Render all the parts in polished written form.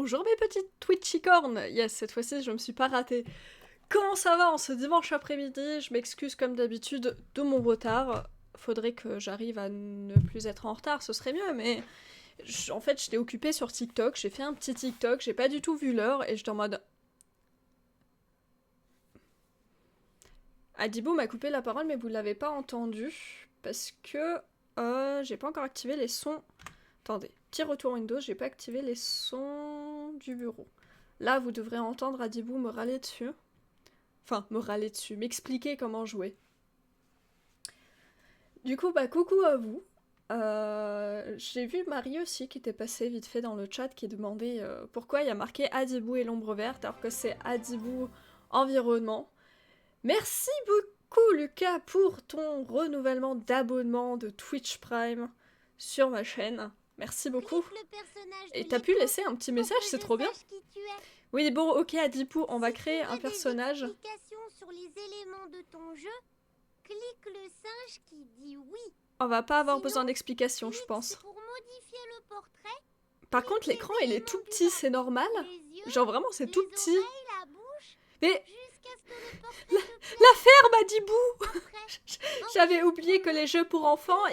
Bonjour mes petites Twitchicornes. Yes, cette fois-ci je me suis pas ratée. Comment ça va en ce dimanche après-midi? Je m'excuse comme d'habitude de mon retard. Faudrait que j'arrive à ne plus être en retard, ce serait mieux, mais en fait j'étais occupée sur TikTok, j'ai fait un petit TikTok, j'ai pas du tout vu l'heure et j'étais en mode... Adibou m'a coupé la parole mais vous l'avez pas entendu parce que j'ai pas encore activé les sons. Attendez, petit retour Windows, j'ai pas activé les sons du bureau. Là, vous devrez entendre Adibou me râler dessus. Enfin, me râler dessus, m'expliquer comment jouer. Du coup, bah coucou à vous. J'ai vu Marie aussi qui était passée vite fait dans le chat qui demandait pourquoi il y a marqué Adibou et l'ombre verte alors que c'est Adibou environnement. Merci beaucoup Lucas pour ton renouvellement d'abonnement de Twitch Prime sur ma chaîne. Merci beaucoup. Et t'as pu laisser un petit message, c'est trop bien. Oui, bon, ok, Adibou, on va créer un personnage. Sur les éléments de ton jeu, clique le singe qui dit oui. On va pas avoir besoin d'explications, je pense. Pour modifier le portrait. Par contre, l'écran, il est tout petit, c'est normal? Genre vraiment, c'est tout petit. La bouche, Mais ce la ferme, Adibou. J'avais oublié que les jeux pour enfants,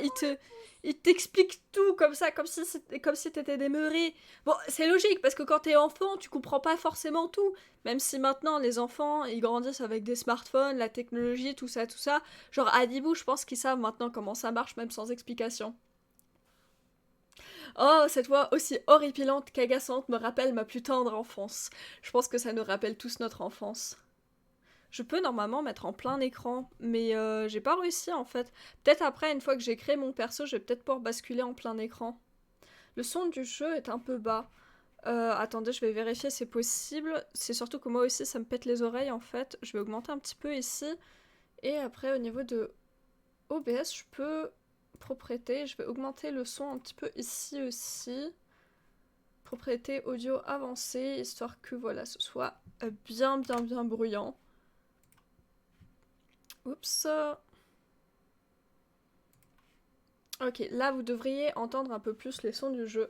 ils t'expliquent tout comme ça, comme si t'étais demeuré. Bon, c'est logique parce que quand t'es enfant, tu comprends pas forcément tout. Même si maintenant les enfants, ils grandissent avec des smartphones, la technologie, tout ça, tout ça. Genre Adibou, je pense qu'ils savent maintenant comment ça marche, même sans explication. Oh, cette voix aussi horripilante qu'agaçante me rappelle ma plus tendre enfance. Je pense que ça nous rappelle tous notre enfance. Je peux normalement mettre en plein écran, mais j'ai pas réussi en fait. Peut-être après, une fois que j'ai créé mon perso, je vais peut-être pouvoir basculer en plein écran. Le son du jeu est un peu bas. Attendez, je vais vérifier si c'est possible. C'est surtout que moi aussi, ça me pète les oreilles en fait. Je vais augmenter un petit peu ici. Et après, au niveau de OBS, je peux propriété. Je vais augmenter le son un petit peu ici aussi. Propriété audio avancée, histoire que voilà, ce soit bien bruyant. Oups. Ok, là vous devriez entendre un peu plus les sons du jeu.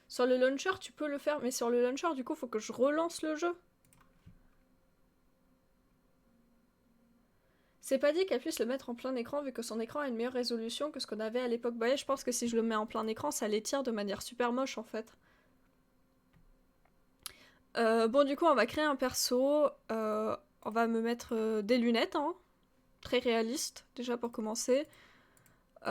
Sur le launcher, tu peux le faire, mais sur le launcher, du coup, faut que je relance le jeu. C'est pas dit qu'elle puisse le mettre en plein écran vu que son écran a une meilleure résolution que ce qu'on avait à l'époque. Bah ouais, je pense que si je le mets en plein écran, ça l'étire de manière super moche en fait. Bon, du coup, on va créer un perso. On va me mettre des lunettes, hein. Très réaliste, déjà pour commencer. Il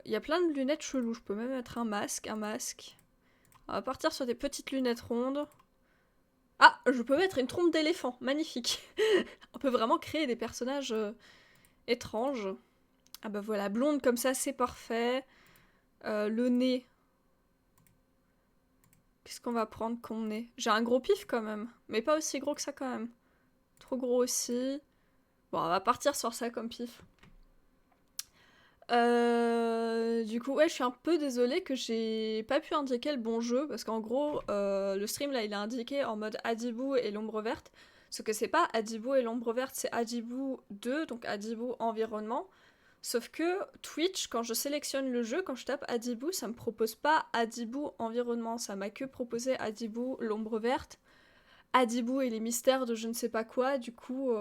y a plein de lunettes cheloues. Je peux même mettre un masque, On va partir sur des petites lunettes rondes. Ah, je peux mettre une trompe d'éléphant. Magnifique. On peut vraiment créer des personnages étranges. Ah bah voilà, blonde comme ça, c'est parfait. Le nez. Qu'est-ce qu'on va prendre comme nez? J'ai un gros pif quand même. Mais pas aussi gros que ça quand même. Trop gros aussi. Bon, on va partir sur ça comme pif. Du coup, ouais, je suis un peu désolée que j'ai pas pu indiquer le bon jeu, parce qu'en gros, le stream, là, il est indiqué en mode Adibou et l'ombre verte, ce que c'est pas Adibou et l'ombre verte, c'est Adibou 2, donc Adibou environnement, sauf que Twitch, quand je sélectionne le jeu, quand je tape Adibou, ça me propose pas Adibou environnement, ça m'a que proposé Adibou l'ombre verte, Adibou et les mystères de je ne sais pas quoi, du coup...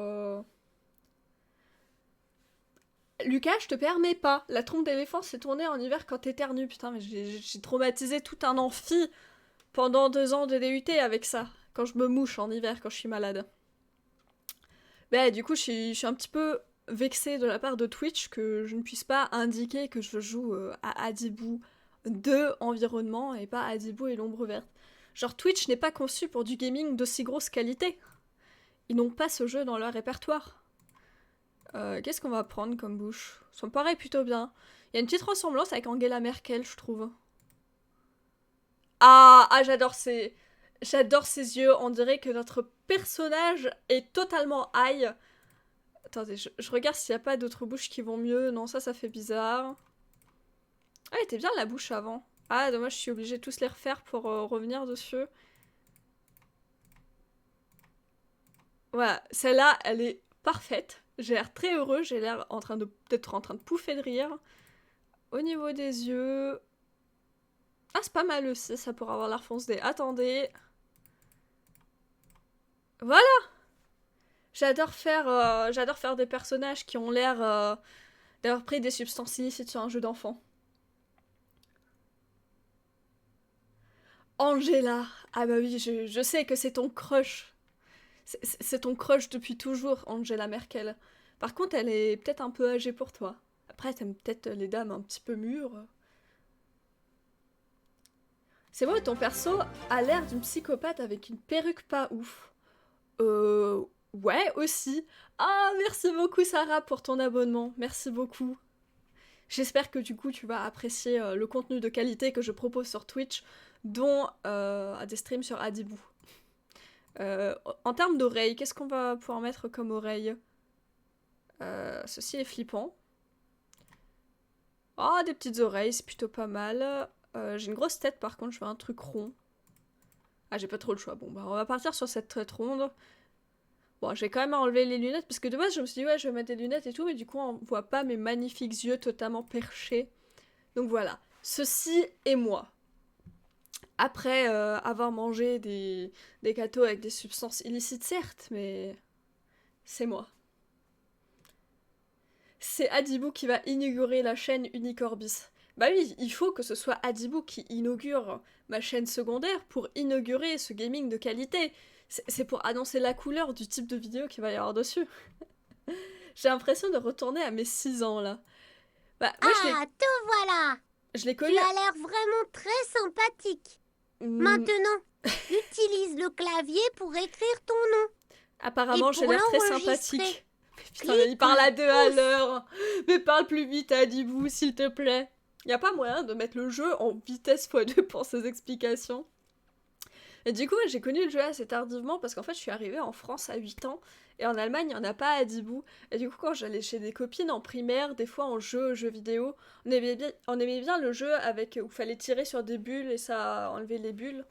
Lucas, je te permets pas. La trompe d'éléphant s'est tournée en hiver quand t'éternues. Putain, mais j'ai traumatisé tout un amphi pendant 2 ans de DUT avec ça. Quand je me mouche en hiver, quand je suis malade. Bah, du coup, je suis un petit peu vexée de la part de Twitch que je ne puisse pas indiquer que je joue à Adibou 2 environnement et pas Adibou et l'ombre verte. Genre, Twitch n'est pas conçu pour du gaming d'aussi grosse qualité. Ils n'ont pas ce jeu dans leur répertoire. Qu'est-ce qu'on va prendre comme bouche? Ça me paraît plutôt bien. Il y a une petite ressemblance avec Angela Merkel, je trouve. J'adore J'adore ses yeux. On dirait que notre personnage est totalement high. Attendez, je regarde s'il n'y a pas d'autres bouches qui vont mieux. Non, ça fait bizarre. Ah, elle était bien la bouche avant. Ah, dommage, je suis obligée de tous les refaire pour revenir dessus. Voilà, celle-là, elle est parfaite. J'ai l'air très heureux, j'ai l'air d'être en train de pouffer de rire. Au niveau des yeux... Ah, c'est pas mal aussi, ça pourrait avoir l'air foncé. Attendez. Voilà. J'adore faire des personnages qui ont l'air d'avoir pris des substances illicites sur un jeu d'enfant. Angela. Ah bah oui, je sais que c'est ton crush. C'est ton crush depuis toujours, Angela Merkel. Par contre, elle est peut-être un peu âgée pour toi. Après, t'aimes peut-être les dames un petit peu mûres. C'est vrai, ton perso a l'air d'une psychopathe avec une perruque pas ouf. Ouais, aussi. Ah, merci beaucoup, Sarah, pour ton abonnement. Merci beaucoup. J'espère que du coup, tu vas apprécier le contenu de qualité que je propose sur Twitch, dont des streams sur Adibou. En termes d'oreilles, qu'est-ce qu'on va pouvoir mettre comme oreille? Ceci est flippant. Ah, des petites oreilles, c'est plutôt pas mal. J'ai une grosse tête, par contre, je veux un truc rond. Ah, j'ai pas trop le choix. Bon, bah, on va partir sur cette tête ronde. Bon, je vais quand même enlever les lunettes, parce que de base, je me suis dit, ouais, je vais mettre des lunettes et tout, mais du coup, on voit pas mes magnifiques yeux totalement perchés. Donc voilà, ceci est moi. Après avoir mangé des gâteaux avec des substances illicites, certes, mais c'est moi. C'est Adibou qui va inaugurer la chaîne Unicorbis. Bah oui, il faut que ce soit Adibou qui inaugure ma chaîne secondaire pour inaugurer ce gaming de qualité. C'est pour annoncer la couleur du type de vidéo qu'il va y avoir dessus. J'ai l'impression de retourner à mes 6 ans là. Bah, moi Ah, te voilà! je l'ai Tu connu. as l'air vraiment très sympathique. Hmm, Maintenant, utilise le clavier pour écrire ton nom et apparemment, j'ai pour l'air très l'enregistrer. sympathique. Mais putain, mais il Clique parle à le deux à pouce. l'heure. Mais parle plus vite, Adibou, s'il te plaît. Y a pas moyen de mettre le jeu en vitesse x2 pour ses explications. Et du coup, j'ai connu le jeu assez tardivement parce qu'en fait, je suis arrivée en France à 8 ans et en Allemagne, il n'y en a pas à Adibou. Et du coup, quand j'allais chez des copines en primaire, des fois en jeu vidéo, on aimait bien le jeu avec où il fallait tirer sur des bulles et ça enlevait les bulles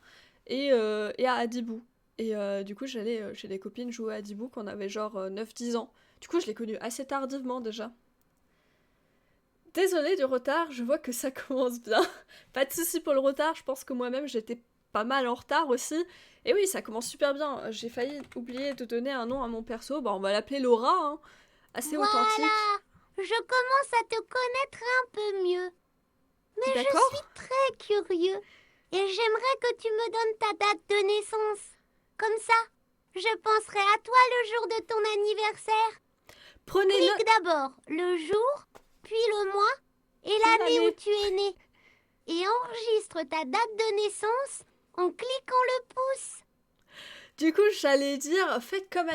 et à Adibou. Et du coup, j'allais chez des copines jouer à Adibou quand on avait genre 9-10 ans. Du coup, je l'ai connu assez tardivement déjà. Désolée du retard, je vois que ça commence bien. Pas de soucis pour le retard, je pense que moi-même j'étais pas mal en retard aussi. Et oui, ça commence super bien. J'ai failli oublier de donner un nom à mon perso. Bah, on va l'appeler Laura, hein. Assez authentique. Voilà, je commence à te connaître un peu mieux. Mais je suis D'accord? très curieux et j'aimerais que tu me donnes ta date de naissance. Comme ça, je penserai à toi le jour de ton anniversaire. Prenez Clique d'abord le jour, puis le mois et et l'année où l'année. tu es né. Et enregistre ta date de naissance en cliquant le pouce. Du coup, j'allais dire, faites comme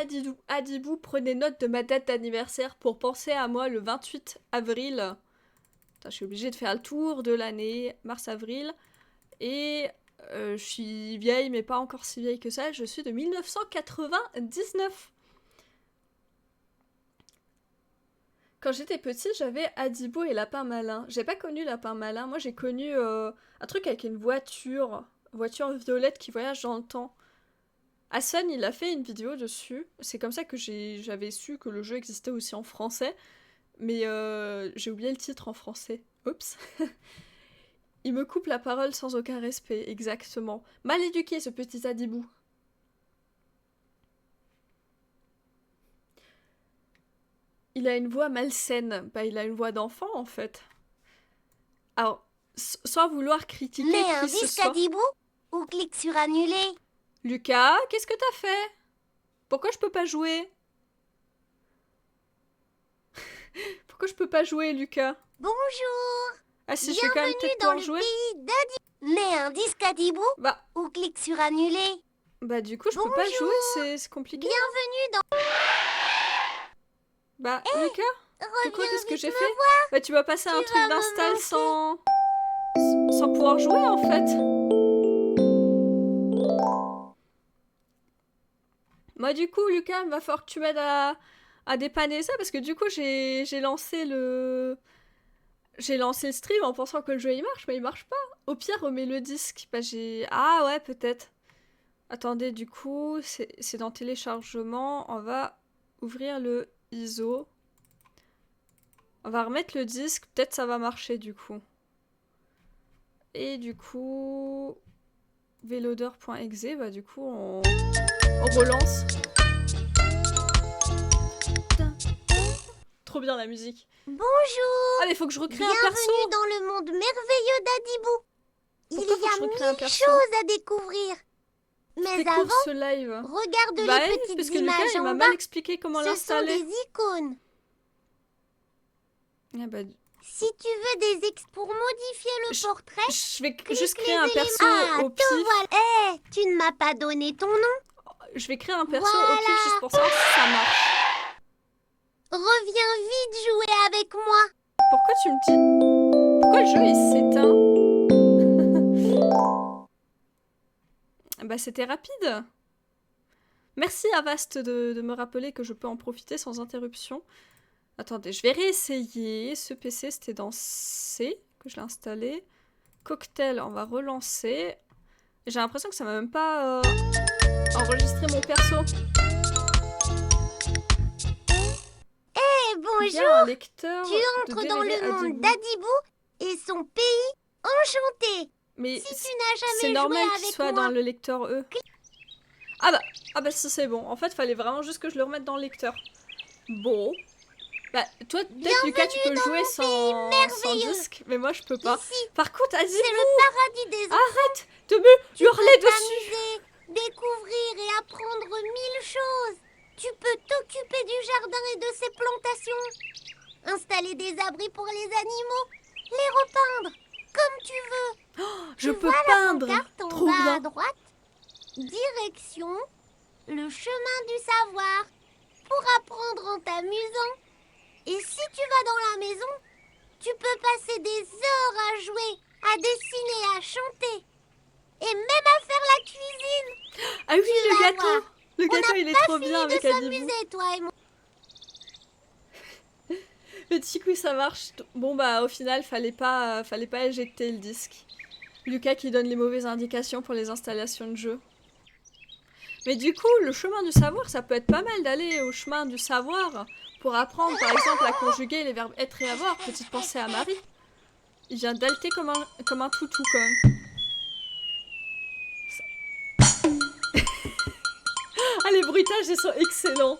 Adibou, prenez note de ma date d'anniversaire pour penser à moi le 28 avril. Putain, je suis obligée de faire le tour de l'année, mars-avril. Et je suis vieille, mais pas encore si vieille que ça. Je suis de 1999. Quand j'étais petite, j'avais Adibou et Lapin Malin. J'ai pas connu Lapin Malin. Moi, j'ai connu un truc avec une voiture violette qui voyage dans le temps. Hassan, il a fait une vidéo dessus. C'est comme ça que j'avais su que le jeu existait aussi en français. Mais j'ai oublié le titre en français. Oups. Il me coupe la parole sans aucun respect, exactement. Mal éduqué, ce petit Adibou. Il a une voix malsaine. Bah, il a une voix d'enfant, en fait. Alors, sans vouloir critiquer Mets un qui ce disque à soit. 10 bouts ou clique sur annuler. Lucas, qu'est-ce que t'as fait? Pourquoi je peux pas jouer? Pourquoi je peux pas jouer, Lucas? Bonjour, Ah si, je vais quand même bienvenue peut-être dans pouvoir le jouer. pays d'Adi. Mets un disque à 10 bouts Bah, ou clique sur annuler. bah du coup, je peux pas jouer, Bonjour, c'est compliqué. bienvenue dans... Bah, Lucas, de quoi, Reviens qu'est-ce que vite j'ai me fait? voir, Bah, tu vas passer tu un truc vas me d'install manquer. sans pouvoir jouer, en fait. Moi, du coup, Lucas, il va falloir que tu m'aides à dépanner ça, parce que du coup, j'ai lancé le... J'ai lancé le stream en pensant que le jeu il marche, mais il marche pas. Au pire, remets le disque. Bah, j'ai... Ah ouais, peut-être. Attendez, du coup, c'est dans téléchargement. On va ouvrir le ISO. On va remettre le disque. Peut-être ça va marcher, du coup. Et du coup... Vloader.exe, bah du coup on relance. Trop bien la musique. Bonjour. Ah mais faut que je recrée un perso. Bienvenue dans le monde merveilleux d'Adibou. Il Pourquoi faut que je y a recrée un 1000 perso? choses à découvrir. Mais C'était cool avant, ce live. regarde Bah les ouais, petites parce que Lucas images il m'a en mal bas. expliqué comment Ce sont l'installer. des icônes. Ah bah, Si tu veux des pour modifier le portrait, je vais clique juste créer les un perso éléments. au pif. Voilà. Eh, tu ne m'as pas donné ton nom. Je vais créer un perso Voilà. au pif juste pour savoir si ça marche. Reviens vite jouer avec moi. Pourquoi tu me dis... Pourquoi le jeu il s'éteint? Bah c'était rapide. Merci Avast de me rappeler que je peux en profiter sans interruption. Attendez, je vais réessayer. Ce PC c'était dans C que je l'ai installé. Cocktail, on va relancer. J'ai l'impression que ça m'a même pas enregistré mon perso. Eh, Il y bonjour. a un lecteur Tu entres de dans DVD le monde Adibou. d'Adibou et son pays. Enchanté. Mais Si tu n'as c'est jamais normal joué qu'il avec soit moi, dans le lecteur E. Ah bah ça c'est bon. En fait, fallait vraiment juste que je le remette dans le lecteur. Bon. Bah toi, peut-être Lucas, tu peux jouer sans disque, mais moi je peux pas. ici, Par contre, c'est Adibou, le paradis des enfants. arrête de me hurler dessus. T'amuser, découvrir et apprendre 1000 choses. Tu peux t'occuper du jardin et de ses plantations. Installer des abris pour les animaux. Les repeindre comme tu veux. Je Tu peux vois peindre. la pancarte en Trop bas à bien. droite. Direction, le chemin du savoir. Pour apprendre en t'amusant. Et si tu vas dans la maison, tu peux passer des heures à jouer, à dessiner, à chanter. Et même à faire la cuisine. Ah oui, Tu le vas gâteau. voir. Le On gâteau, n'a il est pas trop fini bien de avec Adibou. s'amuser, toi et moi. Le petit coup, ça marche. Bon bah au final, fallait pas éjecter le disque. Lucas qui donne les mauvaises indications pour les installations de jeu. Mais du coup, le chemin du savoir, ça peut être pas mal d'aller au chemin du savoir pour apprendre par exemple à conjuguer les verbes être et avoir. Petite pensée à Marie. Il vient d'alter comme un toutou quand même. Ah, les bruitages, ils sont excellents.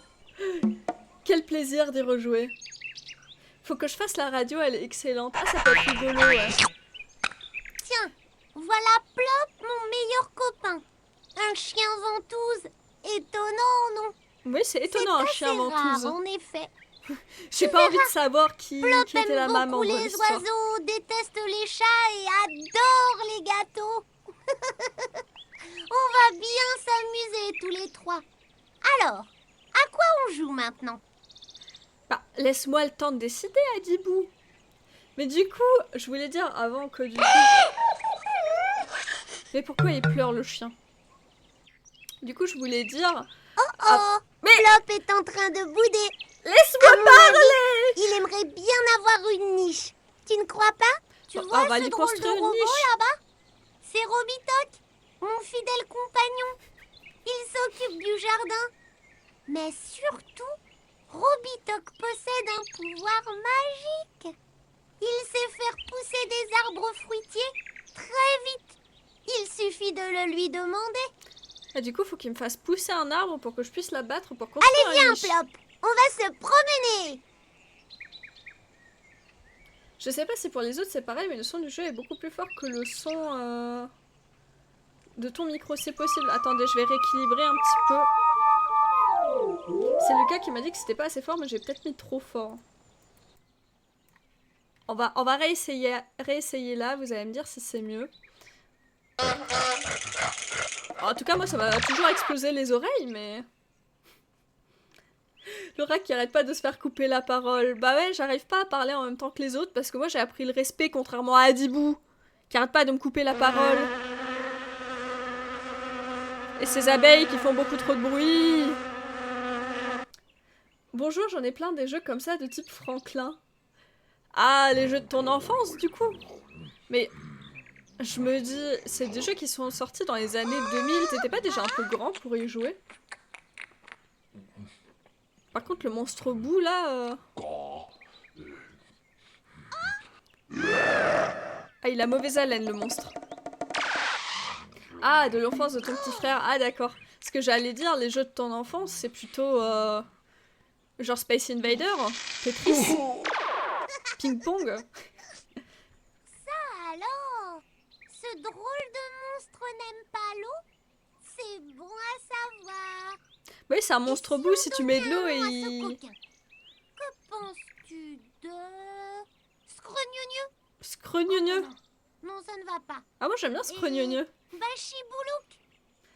Quel plaisir d'y rejouer. Faut que je fasse la radio, elle est excellente. Ah, ça peut être rigolo, ouais. Tiens, voilà Plop, mon meilleur copain. Un chien ventouse. Étonnant, non? Oui, c'est étonnant, un chien C'est rare, ventouse. en effet. J'ai pas envie de savoir qui Plop était la aime maman beaucoup de les l'histoire. oiseaux, déteste les chats et adore les gâteaux. On va bien s'amuser tous les trois. Alors, à quoi on joue maintenant? Bah, laisse-moi le temps de décider, Adibou. Mais du coup, je voulais dire avant que du coup... Mais pourquoi il pleure le chien? Du coup, je voulais dire... Oh, mais- Plop est en train de bouder. Laisse-moi À mon parler. Il aimerait bien avoir une niche. Tu ne crois pas? Tu Bon, vois on va ce lui drôle de construire une robot niche. là-bas? C'est Robitoc, mon fidèle compagnon. Il s'occupe du jardin. Mais surtout, Robitoc possède un pouvoir magique. Il sait faire pousser des arbres fruitiers très vite. Il suffit de le lui demander. Et du coup, faut qu'il me fasse pousser un arbre pour que je puisse l'abattre pour construire Allez, une viens, niche. Plop. On va se promener. Je sais pas si pour les autres c'est pareil, mais le son du jeu est beaucoup plus fort que le son de ton micro. C'est possible. Attendez, je vais rééquilibrer un petit peu. C'est Lucas qui m'a dit que c'était pas assez fort, mais j'ai peut-être mis trop fort. On va réessayer là, vous allez me dire si c'est mieux. En tout cas, moi ça m'a toujours explosé les oreilles, mais... Le rat qui arrête pas de se faire couper la parole. Bah ouais, j'arrive pas à parler en même temps que les autres parce que moi j'ai appris le respect contrairement à Adibou qui arrête pas de me couper la parole. Et ces abeilles qui font beaucoup trop de bruit. Bonjour, j'en ai plein des jeux comme ça de type Franklin. Ah, les jeux de ton enfance du coup. Mais je me dis, c'est des jeux qui sont sortis dans les années 2000. T'étais pas déjà un peu grand pour y jouer? Par contre, le monstre bout là... Ah, Ah, il a mauvaise haleine, le monstre. Ah, de l'enfance de ton petit frère. Ah, d'accord. Ce que j'allais dire, les jeux de ton enfance, c'est plutôt... genre Space Invader, Tetris, ping-pong. Alors, ce drôle de monstre n'aime pas l'eau? C'est bon à savoir. Oui, c'est un Et monstre si bout, on si tu mets donnait de un l'eau nom à ce et... coquin? Que penses-tu de... Scrognonieux? Oh non, Scrogneux. non. Non, ça ne va pas. Ah, moi j'aime bien Et Scrogneux. Bachiboulouk?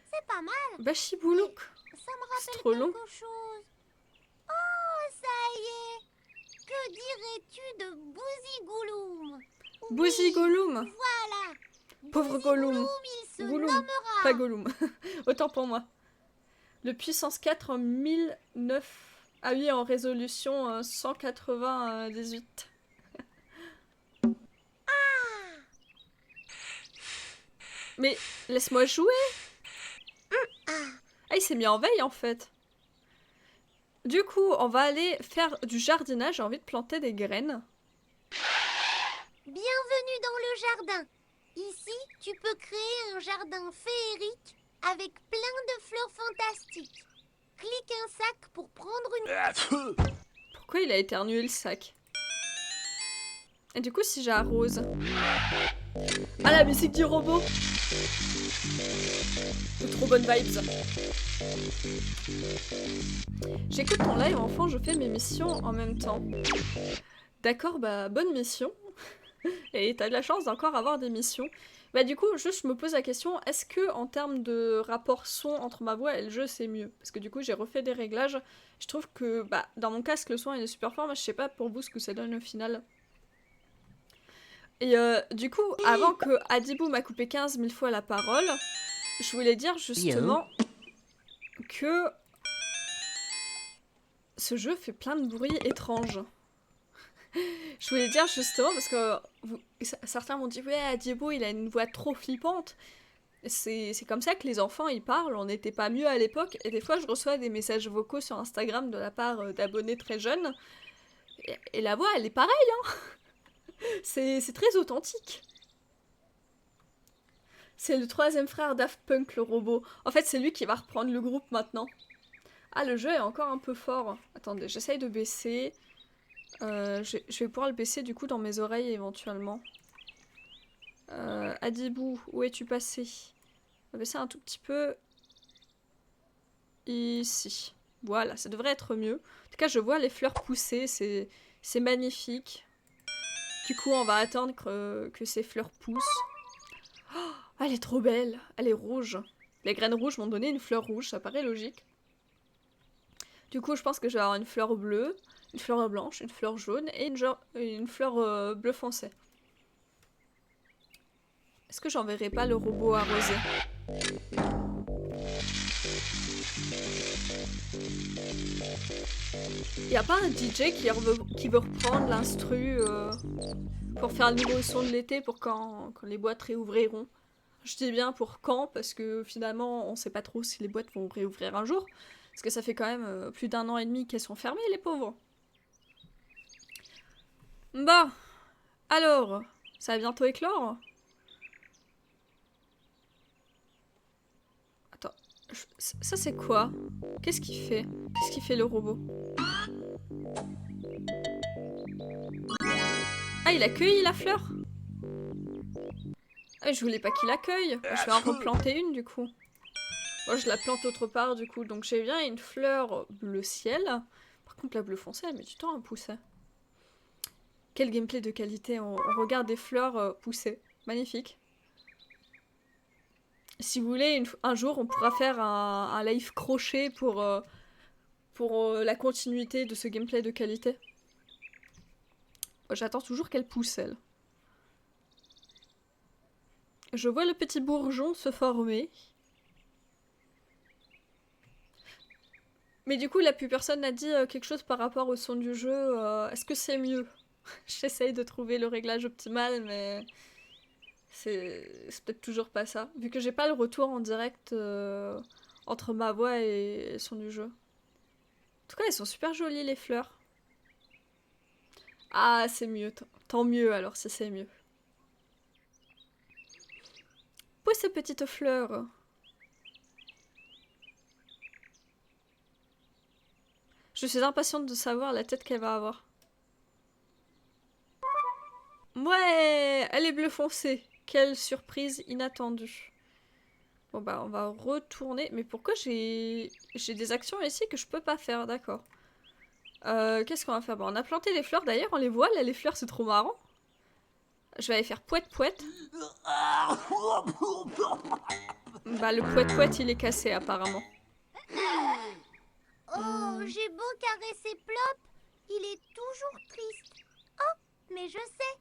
C'est pas mal, mais Bachiboulouk. ça me C'est rappelle trop long. quelque chose. Oh, ça y est. Que dirais-tu de Bouzigouloum? Bouzy Oui, Gollum. voilà. Pauvre Gollum. Bouzigouloum, il se Gollum. Pas nommera. Gollum. Autant pour moi. Le puissance 4 en 1009. Ah oui, en résolution 198. Mais laisse-moi jouer. Ah, il s'est mis en veille en fait. Du coup, on va aller faire du jardinage. J'ai envie de planter des graines. Bienvenue dans le jardin. Ici, tu peux créer un jardin féerique avec plein de fleurs fantastiques. Clique un sac pour prendre une... Pourquoi il a éternué le sac? Et du coup, si j'arrose... Ah, la musique du robot! De trop bonnes vibes. J'écoute ton live, enfant, je fais mes missions en même temps. D'accord, bah, bonne mission. Et t'as de la chance d'encore avoir des missions. Bah du coup, juste je me pose la question, est-ce que en termes de rapport son entre ma voix et le jeu, c'est mieux? Parce que du coup, j'ai refait des réglages. Je trouve que, bah, dans mon casque, le son il est super fort, mais je sais pas pour vous ce que ça donne au final. Et du coup, avant que Adibou m'a coupé 15 000 fois la parole, je voulais dire justement que ce jeu fait plein de bruits étranges. Je voulais dire justement parce que certains m'ont dit ouais Adibou il a une voix trop flippante. C'est comme ça que les enfants ils parlent, on n'était pas mieux à l'époque et des fois je reçois des messages vocaux sur Instagram de la part d'abonnés très jeunes et la voix elle est pareille hein. C'est très authentique. C'est le troisième frère Daft Punk le robot. En fait c'est lui qui va reprendre le groupe maintenant. Ah le jeu est encore un peu fort. Attendez j'essaye de baisser. Je vais pouvoir le baisser du coup dans mes oreilles éventuellement. Adibou, où es-tu passé? On va baisser un tout petit peu. Ici. Voilà, ça devrait être mieux. En tout cas, je vois les fleurs pousser, c'est magnifique. Du coup, on va attendre que ces fleurs poussent. Oh, elle est trop belle, elle est rouge. Les graines rouges m'ont donné une fleur rouge, ça paraît logique. Du coup, je pense que je vais avoir une fleur bleue, une fleur blanche, une fleur jaune et une fleur bleu foncé. Est-ce que j'enverrai pas le robot arrosé? Y a pas un DJ qui veut reprendre l'instru pour faire le nouveau son de l'été pour quand les boîtes réouvriront? Je dis bien pour quand, parce que finalement on sait pas trop si les boîtes vont réouvrir un jour. Parce que ça fait quand même plus d'un an et demi qu'elles sont fermées, les pauvres. Bah, alors, ça va bientôt éclore? Attends, ça c'est quoi? Qu'est-ce qu'il fait? Qu'est-ce qu'il fait le robot? Ah, il a cueilli la fleur? Ah, je voulais pas qu'il accueille. Je vais en replanter une du coup. Moi, je la plante autre part du coup. Donc j'ai bien une fleur bleu ciel. Par contre, la bleu foncé, elle met du temps à pousser. Quel gameplay de qualité. On regarde des fleurs pousser. Magnifique. Si vous voulez, un jour, on pourra faire un live crochet pour la continuité de ce gameplay de qualité. J'attends toujours qu'elle pousse, elle. Je vois le petit bourgeon se former. Mais du coup, là, plus personne n'a dit quelque chose par rapport au son du jeu. Est-ce que c'est mieux? J'essaye de trouver le réglage optimal, mais c'est peut-être toujours pas ça. Vu que j'ai pas le retour en direct entre ma voix et le son du jeu. En tout cas, elles sont super jolies, les fleurs. Ah, c'est mieux. Tant mieux alors, si c'est mieux. où est cette petite fleur? Je suis impatiente de savoir la tête qu'elle va avoir. Ouais, elle est bleu foncé. Quelle surprise inattendue. Bon bah on va retourner. Mais pourquoi j'ai des actions ici que je peux pas faire, d'accord. Qu'est-ce qu'on va faire? Bon, on a planté des fleurs d'ailleurs, on les voit là, les fleurs, c'est trop marrant. Je vais aller faire pouette pouette. Bah le pouette pouette il est cassé apparemment. Oh, j'ai beau caresser Plop, il est toujours triste. Oh, mais je sais,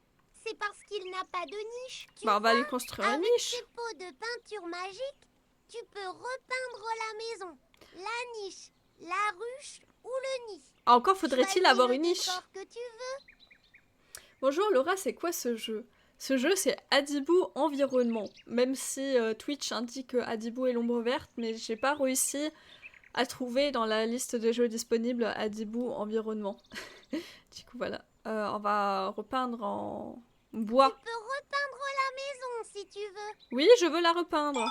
c'est parce qu'il n'a pas de niche. Bah on va lui construire une avec niche. tes pots de peinture magique, tu peux repeindre la maison, la niche, la ruche ou le nid. Ah, encore faudrait-il Choisis avoir le une niche. décor que tu veux. Bonjour Laura, c'est quoi ce jeu? Ce jeu c'est Adibou Environnement. Même si Twitch indique Adibou est l'ombre verte, mais j'ai pas réussi à trouver dans la liste des jeux disponibles Adibou Environnement. Du coup voilà, on va repeindre en bois. Tu peux repeindre la maison si tu veux. Oui, je veux la repeindre.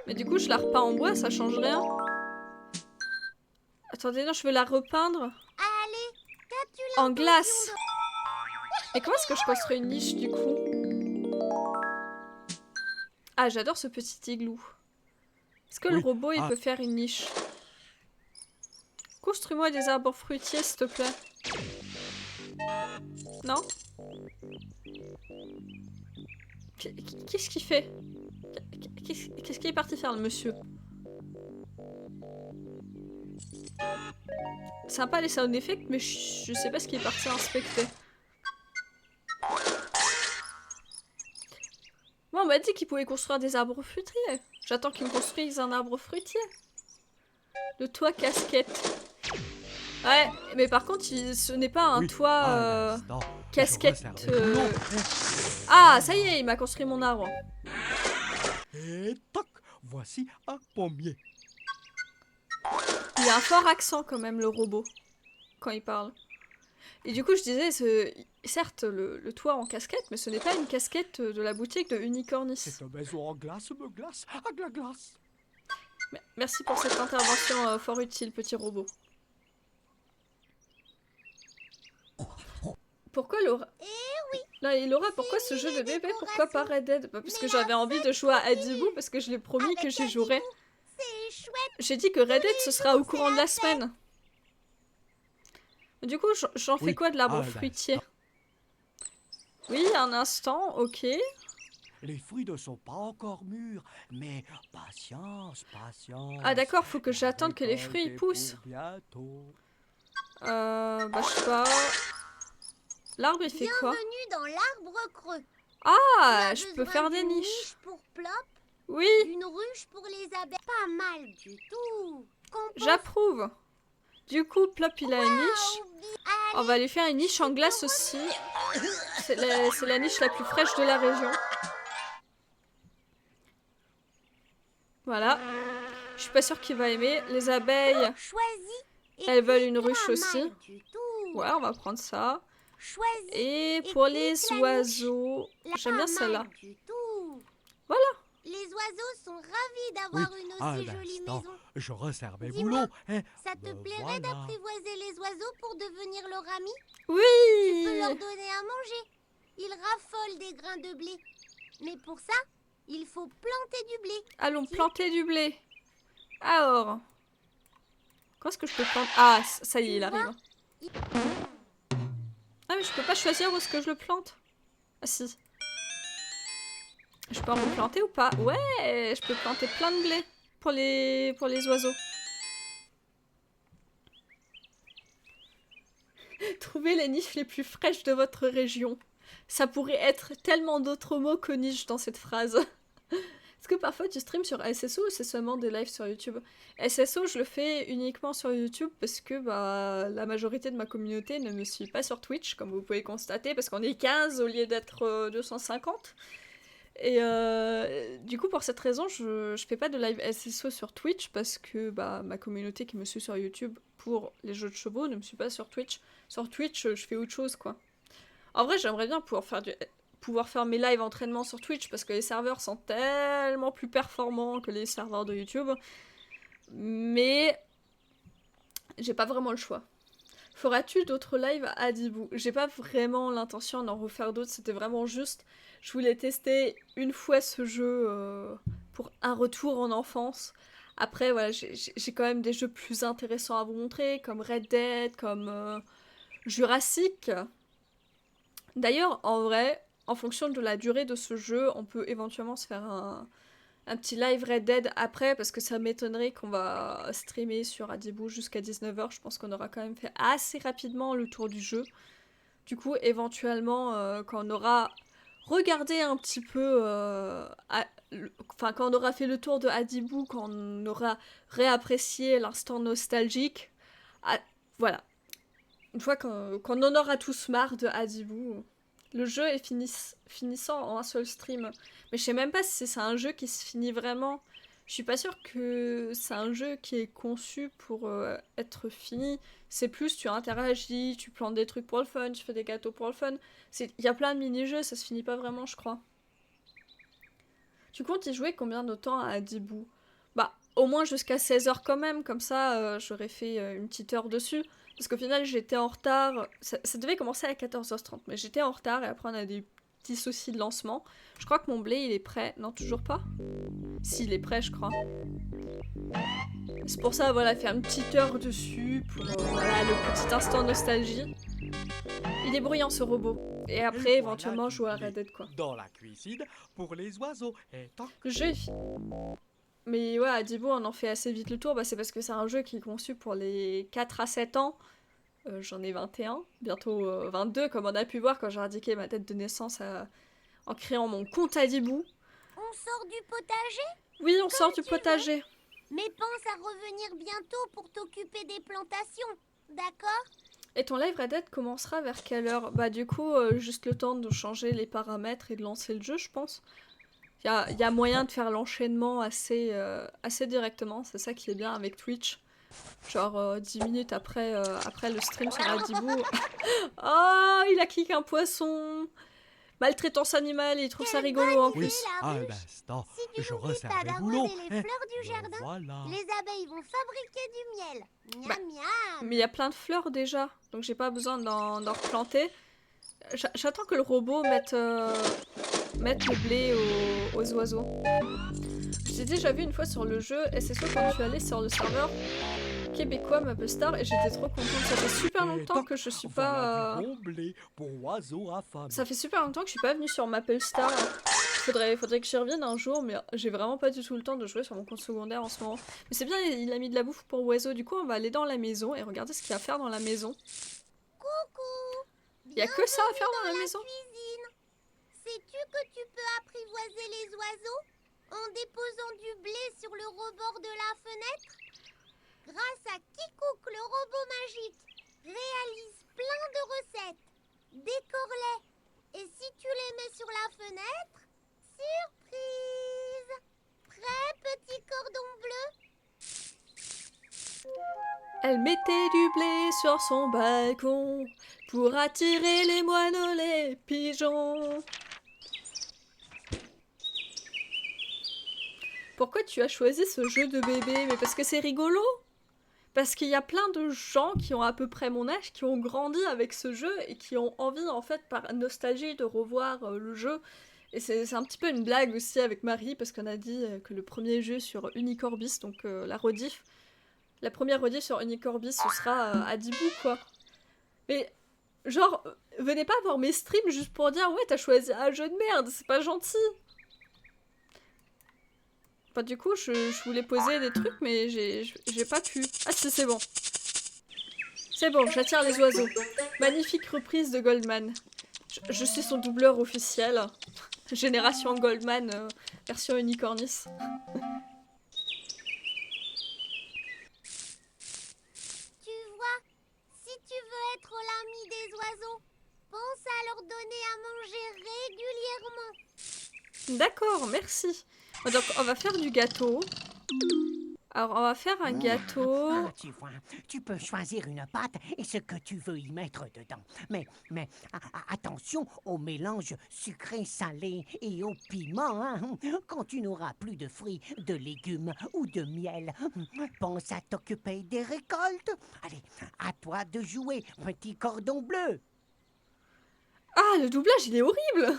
Mais du coup je la repeins en bois, ça change rien. Attendez, non, je veux la repeindre Allez, qu'as-tu en l'impression glace. de... Et comment est-ce que je construis une niche du coup? Ah, j'adore ce petit igloo. Est-ce que le robot il peut faire une niche? Construis-moi des arbres fruitiers s'il te plaît. Non? Qu'est-ce qu'il fait? Qu'est-ce qu'il est parti faire le monsieur? Sympa les sound effects, mais je sais pas ce qu'il est parti inspecter. Moi on m'a dit qu'il pouvait construire des arbres fruitiers. J'attends qu'il me construise un arbre fruitier. Le toit casquette. Ouais, mais par contre, ce n'est pas un toit casquette. Ah, ça y est, il m'a construit mon arbre. Et toc, voici un pommier. Il a un fort accent quand même, le robot, quand il parle. Et du coup, je disais, certes, le toit en casquette, mais ce n'est pas une casquette de la boutique de Unicornis. Cette maison en glace me glace à glace. Merci pour cette intervention fort utile, petit robot. Pourquoi Laura... Eh oui. Non, et Laura, pourquoi ce jeu de bébé? Pourquoi pas Red Dead? Bah, parce que j'avais envie de jouer à Adibou, parce que je l'ai promis que j'y jouerais. C'est chouette. J'ai dit que Red Dead, ce sera au courant de la semaine. Du coup, j'en fais quoi de l'arbre fruitier? Oui, un instant, ok. Les fruits ne sont pas encore mûrs, mais patience, patience. Ah d'accord, faut que j'attende que les fruits poussent. Bientôt. Bah je sais pas... L'arbre il fait quoi? Bienvenue dans l'arbre creux. Ah, je peux faire des niches. Niche pour Plop, Oui, une ruche pour les abeilles. Pas mal du tout. j'approuve. Du coup, Plop il a une niche. On Allez, va lui faire une niche en glace aussi. C'est la niche la plus fraîche de la région. Voilà. Je suis pas sûre qu'il va aimer. Les abeilles, choisis. elles veulent une Pas ruche mal aussi. du tout. Ouais, on va prendre ça. Choisis. Et pour les quitte la oiseaux, j'aime bien Pas celle-là. mal du tout. Voilà. Les oiseaux sont ravis d'avoir une aussi jolie maison. Je resserre mes Dis-moi, boulons. Hein. Ça te plairait voilà. d'apprivoiser les oiseaux pour devenir leur ami? Tu peux Oui. leur donner à manger. Ils raffolent des grains de blé. Mais pour ça, il faut planter du blé. Allons planter du blé. Alors. Quand est-ce que je peux planter? Ah, ça y est, il arrive. Ah, mais je peux pas choisir où est-ce que je le plante. Ah si. Je peux en replanter ou pas? Ouais, je peux planter plein de blé pour les oiseaux. Trouvez les niches les plus fraîches de votre région. Ça pourrait être tellement d'autres mots que niche dans cette phrase. Est-ce que parfois tu streams sur SSO ou c'est seulement des lives sur YouTube? SSO, je le fais uniquement sur YouTube parce que bah, la majorité de ma communauté ne me suit pas sur Twitch, comme vous pouvez constater, parce qu'on est 15 au lieu d'être 250. Et du coup, pour cette raison, je fais pas de live SSO sur Twitch parce que bah, ma communauté qui me suit sur YouTube pour les jeux de chevaux ne me suit pas sur Twitch. Sur Twitch, je fais autre chose, quoi. En vrai, j'aimerais bien pouvoir faire mes lives entraînement sur Twitch parce que les serveurs sont tellement plus performants que les serveurs de YouTube. Mais j'ai pas vraiment le choix. Feras-tu d'autres lives à Adibou? J'ai pas vraiment l'intention d'en refaire d'autres, c'était vraiment juste. Je voulais tester une fois ce jeu pour un retour en enfance. Après, voilà, j'ai quand même des jeux plus intéressants à vous montrer, comme Red Dead, comme Jurassic. D'ailleurs, en vrai, en fonction de la durée de ce jeu, on peut éventuellement se faire un petit live Red Dead après, parce que ça m'étonnerait qu'on va streamer sur Adibou jusqu'à 19h. Je pense qu'on aura quand même fait assez rapidement le tour du jeu. Du coup, éventuellement, quand on aura regardé un petit peu... Enfin, quand on aura fait le tour de Adibou, quand on aura réapprécié l'instant nostalgique, ah, voilà. Une fois qu'on en aura tous marre de Adibou, le jeu est finissant en un seul stream. Mais je sais même pas si c'est un jeu qui se finit vraiment. Je suis pas sûre que c'est un jeu qui est conçu pour être fini. C'est plus tu interagis, tu plantes des trucs pour le fun, tu fais des gâteaux pour le fun. Il y a plein de mini-jeux, ça se finit pas vraiment, je crois. Tu comptes y jouer combien de temps à Adibou? Bah, au moins jusqu'à 16h quand même, comme ça j'aurais fait une petite heure dessus. Parce qu'au final j'étais en retard, ça devait commencer à 14h30, mais j'étais en retard et après on a des petits soucis de lancement. Je crois que mon blé il est prêt, non toujours pas? Si, il est prêt je crois. C'est pour ça, voilà, faire une petite heure dessus pour voilà, le petit instant nostalgie. Il est bruyant ce robot. Et après, voilà éventuellement, du jouer à blé Red Dead, quoi. dans la cuisine pour les oiseaux. Et tant Le jeu est fini. Mais ouais, à Dibo, on en fait assez vite le tour. Bah, c'est parce que c'est un jeu qui est conçu pour les 4 à 7 ans. J'en ai 21, bientôt 22, comme on a pu voir quand j'ai indiqué ma date de naissance en créant mon compte à Dibou. On sort du potager, Oui, on sort du tu veux. potager. mais pense à revenir bientôt pour t'occuper des plantations, d'accord? Et ton live Red Dead commencera vers quelle heure? Bah du coup, juste le temps de changer les paramètres et de lancer le jeu, je pense. Y a moyen de faire l'enchaînement assez directement, c'est ça qui est bien avec Twitch. Genre 10 minutes après le stream sur Adibou. Oh, il a kick un poisson! Maltraitance animale, il trouve ça Quelle rigolo en bonne oui, plus. la un ruche. instant, Si tu je n'oublies resserre pas les d'arroser boulons. les fleurs du jardin, Voilà. les abeilles vont fabriquer du miel. Miam Bah, miam. Mais il y a plein de fleurs déjà, donc j'ai pas besoin d'en replanter. J'attends que le robot mette le blé aux oiseaux. J'ai déjà vu une fois sur le jeu SSO quand tu allais sur le serveur québécois MapleStar et j'étais trop contente. Ça fait super Et longtemps toc, que je suis voilà pas... du bon blé pour oiseaux affamés. Ça fait super longtemps que je suis pas venue sur MapleStar. Faudrait que j'y revienne un jour, mais j'ai vraiment pas du tout le temps de jouer sur mon compte secondaire en ce moment. Mais c'est bien, il a mis de la bouffe pour oiseaux. Du coup, on va aller dans la maison et regarder ce qu'il y a à faire dans la maison. Coucou. Il y a que ça à faire Bienvenue dans la maison? cuisine. Sais-tu que tu peux apprivoiser les oiseaux en déposant du blé sur le rebord de la fenêtre? Grâce à Kikouk, le robot magique, réalise plein de recettes. Décore-les. Et si tu les mets sur la fenêtre, surprise! Prêt, petit cordon bleu? Elle mettait du blé sur son balcon pour attirer les moineaux, les pigeons. Pourquoi tu as choisi ce jeu de bébé? Mais parce que c'est rigolo. Parce qu'il y a plein de gens qui ont à peu près mon âge, qui ont grandi avec ce jeu et qui ont envie, en fait, par nostalgie, de revoir le jeu. Et c'est un petit peu une blague aussi avec Marie, parce qu'on a dit que le premier jeu sur Unicorbis, donc la première rediff sur Unicorbis, ce sera Adibou, quoi. Mais, genre, venez pas voir mes streams juste pour dire « Ouais, t'as choisi un jeu de merde, c'est pas gentil !» Bah du coup, je voulais poser des trucs, mais j'ai pas pu. Ah si, c'est bon. C'est bon, j'attire les oiseaux. Magnifique reprise de Goldman. Je suis son doubleur officiel. Génération Goldman, version Unicornis. Tu vois, si tu veux être l'ami des oiseaux, pense à leur donner à manger régulièrement. D'accord, merci. Donc on va faire du gâteau. Alors, on va faire un gâteau. Ah, tu vois, tu peux choisir une pâte et ce que tu veux y mettre dedans. Mais attention au mélange sucré-salé et au piment, hein. Quand tu n'auras plus de fruits, de légumes ou de miel, pense à t'occuper des récoltes. Allez, à toi de jouer, petit cordon bleu. Ah, le doublage, il est horrible!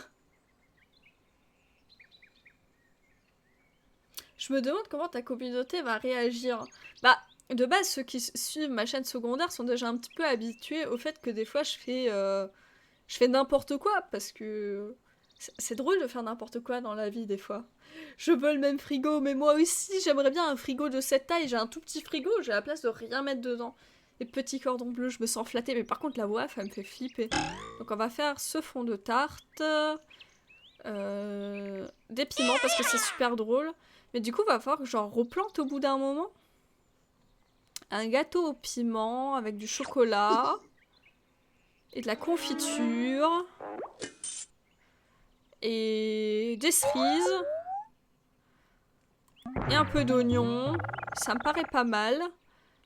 Je me demande comment ta communauté va réagir. Bah, de base, ceux qui suivent ma chaîne secondaire sont déjà un petit peu habitués au fait que des fois je fais n'importe quoi, parce que c'est drôle de faire n'importe quoi dans la vie des fois. Je veux le même frigo, mais moi aussi j'aimerais bien un frigo de cette taille. J'ai un tout petit frigo, j'ai la place de rien mettre dedans. Les petits cordons bleus, je me sens flattée, mais par contre la voix, ça me fait flipper. Donc on va faire ce fond de tarte, des piments parce que c'est super drôle. Mais du coup, va falloir que j'en replante au bout d'un moment. Un gâteau au piment avec du chocolat et de la confiture et des cerises et un peu d'oignon. Ça me paraît pas mal.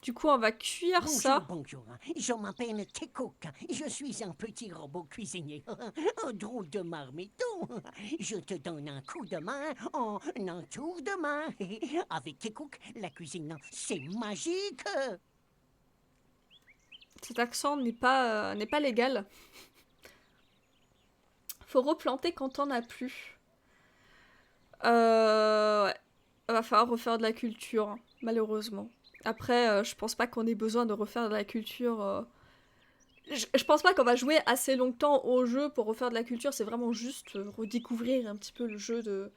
Du coup, on va cuire ça. Bonjour, je m'appelle Kekouk. Je suis un petit robot cuisinier. Un drôle de marmiton. Je te donne un coup de main en un tour de main. Avec Kekouk, la cuisine, c'est magique. Cet accent n'est pas légal. Faut replanter quand on a plus. Ouais. Va falloir refaire de la culture, malheureusement. Après, je pense pas qu'on ait besoin de refaire de la culture. Je pense pas qu'on va jouer assez longtemps au jeu pour refaire de la culture. C'est vraiment juste redécouvrir un petit peu le jeu de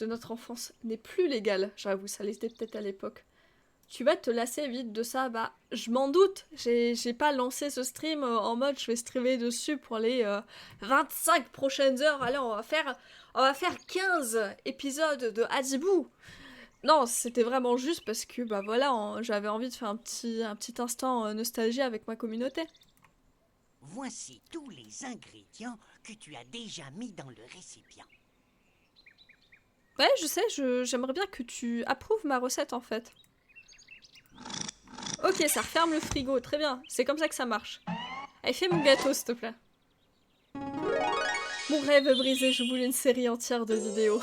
notre enfance. N'est plus légal, j'avoue. Ça l'était peut-être à l'époque. Tu vas te lasser vite de ça, bah je m'en doute. J'ai pas lancé ce stream en mode je vais streamer dessus pour les 25 prochaines heures. Allez, on va faire 15 épisodes de Hadibou. Non, c'était vraiment juste parce que bah voilà, j'avais envie de faire un petit instant nostalgie avec ma communauté. Voici tous les ingrédients que tu as déjà mis dans le récipient. Ouais, je sais, j'aimerais bien que tu approuves ma recette en fait. Ok, ça referme le frigo, très bien. C'est comme ça que ça marche. Allez, fais mon gâteau, s'il te plaît. Mon rêve est brisé, je voulais une série entière de vidéos.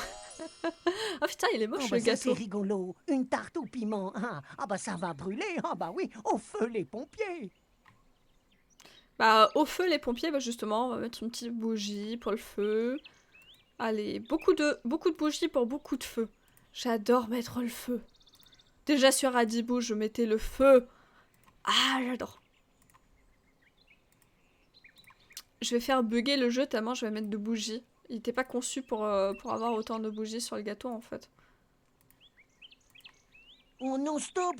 Oh putain, il est moche le Ça gâteau. c'est rigolo. Une tarte au piment. Ah bah ça va brûler. Ah bah oui, au feu les pompiers. Bah, au feu, les pompiers, bah justement, on va mettre une petite bougie pour le feu. Allez, beaucoup de bougies pour beaucoup de feu. J'adore mettre le feu. Déjà sur Hadibou, je mettais le feu. Ah, j'adore. Je vais faire bugger le jeu tellement je vais mettre de bougies. Il n'était pas conçu pour avoir autant de bougies sur le gâteau en fait. Oh non, stop.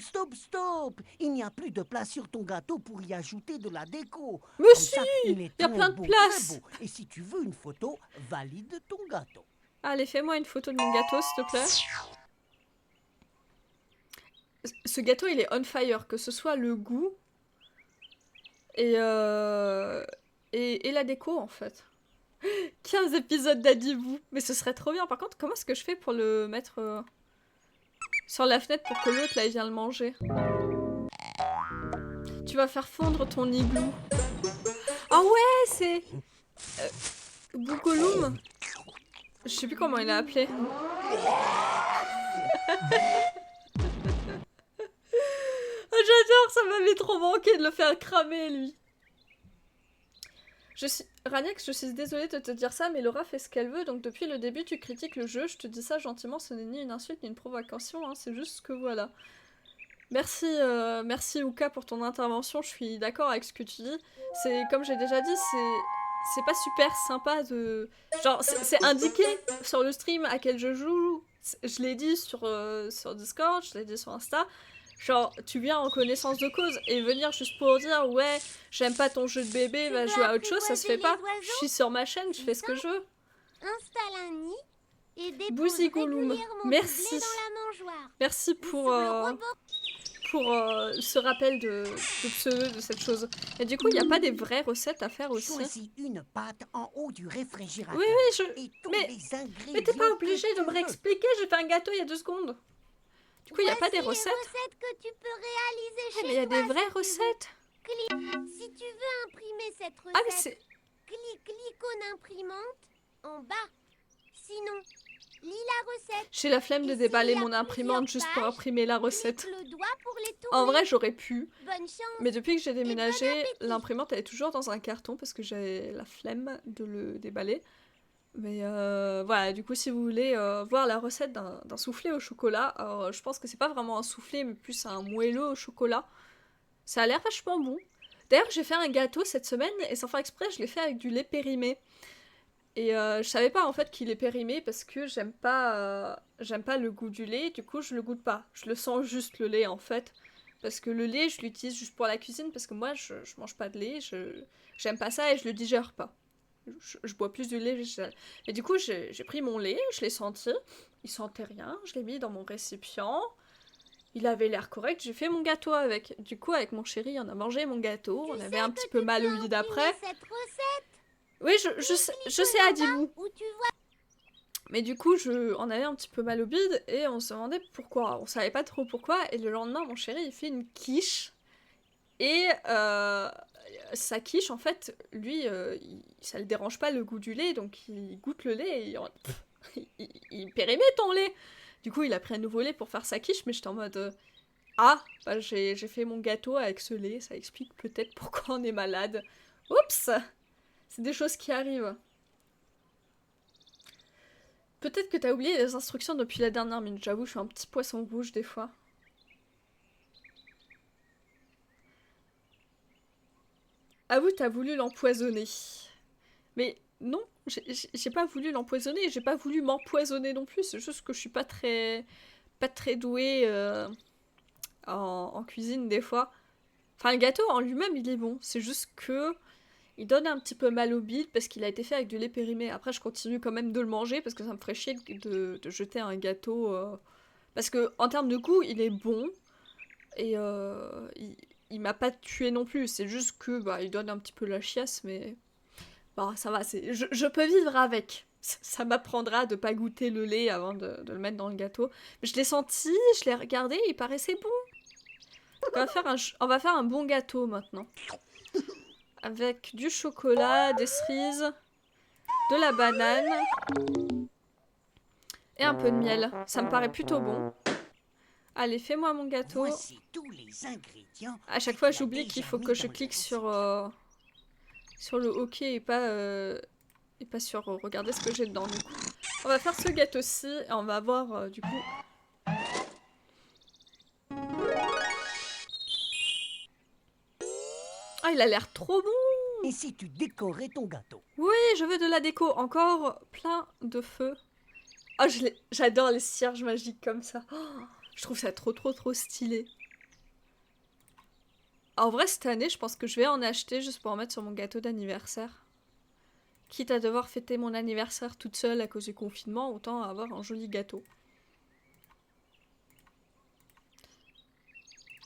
Il n'y a plus de place sur ton gâteau pour y ajouter de la déco. Mais Comme si, ça, il est y a très plein de beau, place. très beau. Et si tu veux une photo, valide ton gâteau. Allez, fais-moi une photo de mon gâteau s'il te plaît. Ce gâteau il est on fire, que ce soit le goût et la déco en fait. 15 épisodes d'Adibou, mais ce serait trop bien. Par contre, comment est-ce que je fais pour le mettre sur la fenêtre pour que l'autre là il vienne le manger? Tu vas faire fondre ton igloo. Ah ouais, c'est Bougoloum. Je sais plus comment il a appelé. J'adore, ça m'avait trop manqué de le faire cramer, lui. Raniax, je suis désolée de te dire ça, mais Laura fait ce qu'elle veut, donc depuis le début tu critiques le jeu, je te dis ça gentiment, ce n'est ni une insulte ni une provocation, hein, c'est juste que voilà. Merci, merci Uka pour ton intervention, je suis d'accord avec ce que tu dis. C'est, comme j'ai déjà dit, c'est pas super sympa de... Genre, c'est indiqué sur le stream à quel je joue, je l'ai dit sur Discord, je l'ai dit sur Insta. Genre, tu viens en connaissance de cause et venir juste pour dire ouais, j'aime pas ton jeu de bébé, va jouer à autre chose, ça se fait pas. Je suis sur ma chaîne, je fais ce que je veux. Installe un nid et dépose Bouzigouloum, régulièrement merci. du blé dans la mangeoire. Merci pour ce rappel de pseudo de cette chose. Et du coup, il n'y a pas des vraies recettes à faire aussi. Choisis une pâte en haut du réfrigérateur. Oui, oui, et tous mais les ingrédients t'es pas obligé que de me tu veux. réexpliquer, j'ai fait un gâteau il y a 2 secondes. Du coup, il n'y a pas des Voici les recettes? recettes que tu peux réaliser Ah, chez mais il y a toi des vraies si tu veux. recettes. Si tu veux imprimer cette Ah, mais recette, c'est... clique l'icône imprimante en bas. Sinon, lis la recette. J'ai la flemme de Et déballer s'il y a mon imprimante plusieurs juste pour pages, imprimer la recette. Clique le doigt pour les tourner. En vrai, j'aurais pu. Bonne chance. Mais depuis que j'ai bon déménagé, appétit. l'imprimante elle est toujours dans un carton parce que j'ai la flemme de le déballer. Mais voilà, du coup, si vous voulez voir la recette d'un soufflé au chocolat, alors je pense que c'est pas vraiment un soufflé, mais plus un moelleux au chocolat. Ça a l'air vachement bon. D'ailleurs, j'ai fait un gâteau cette semaine et sans faire exprès, je l'ai fait avec du lait périmé. Et je savais pas en fait qu'il est périmé parce que j'aime pas le goût du lait, du coup je le goûte pas. Je le sens juste le lait en fait. Parce que le lait, je l'utilise juste pour la cuisine parce que moi je mange pas de lait, j'aime pas ça et je le digère pas. Je bois plus du lait végétal. Et du coup, j'ai pris mon lait, je l'ai senti, il sentait rien, je l'ai mis dans mon récipient. Il avait l'air correct, j'ai fait mon gâteau avec. Du coup, avec mon chéri, on a mangé mon gâteau, on avait un petit peu mal au bide après. Cette recette Oui, je sais Adibou. où tu vois Mais du coup, on avait un petit peu mal au bide et on se demandait pourquoi. On savait pas trop pourquoi. Et le lendemain, mon chéri, il fait une quiche. Et sa quiche, en fait, lui, ça le dérange pas le goût du lait. Donc il goûte le lait et il périmait ton lait. Du coup, il a pris un nouveau lait pour faire sa quiche. Mais j'étais en mode... ah, bah, j'ai fait mon gâteau avec ce lait. Ça explique peut-être pourquoi on est malade. Oups! C'est des choses qui arrivent. Peut-être que t'as oublié les instructions depuis la dernière minute. J'avoue, je suis un petit poisson rouge des fois. Avoue, t'as voulu l'empoisonner. Mais non, j'ai pas voulu l'empoisonner. J'ai pas voulu m'empoisonner non plus. C'est juste que je suis pas très douée en cuisine des fois. Enfin, le gâteau en lui-même, il est bon. C'est juste que il donne un petit peu mal au bide parce qu'il a été fait avec du lait périmé. Après, je continue quand même de le manger parce que ça me ferait chier de jeter un gâteau. Parce que en termes de goût, il est bon. Et il m'a pas tué non plus. C'est juste que bah, il donne un petit peu la chiasse, mais bah, ça va. Je peux vivre avec. Ça m'apprendra de pas goûter le lait avant de le mettre dans le gâteau. Mais je l'ai senti, je l'ai regardé, il paraissait bon. Donc on va faire un bon gâteau maintenant. Avec du chocolat, des cerises, de la banane et un peu de miel. Ça me paraît plutôt bon. Allez, fais-moi mon gâteau. Voici tous les ingrédients. À chaque fois, j'oublie qu'il faut que je clique sur le OK et pas sur regarder ce que j'ai dedans. Du coup, on va faire ce gâteau-ci et on va voir du coup. Ah, il a l'air trop bon! Et si tu décorais ton gâteau? Oui, je veux de la déco. Encore plein de feu. Ah, j'adore les cierges magiques comme ça. Oh, je trouve ça trop stylé. En vrai, cette année, je pense que je vais en acheter juste pour en mettre sur mon gâteau d'anniversaire. Quitte à devoir fêter mon anniversaire toute seule à cause du confinement, autant avoir un joli gâteau.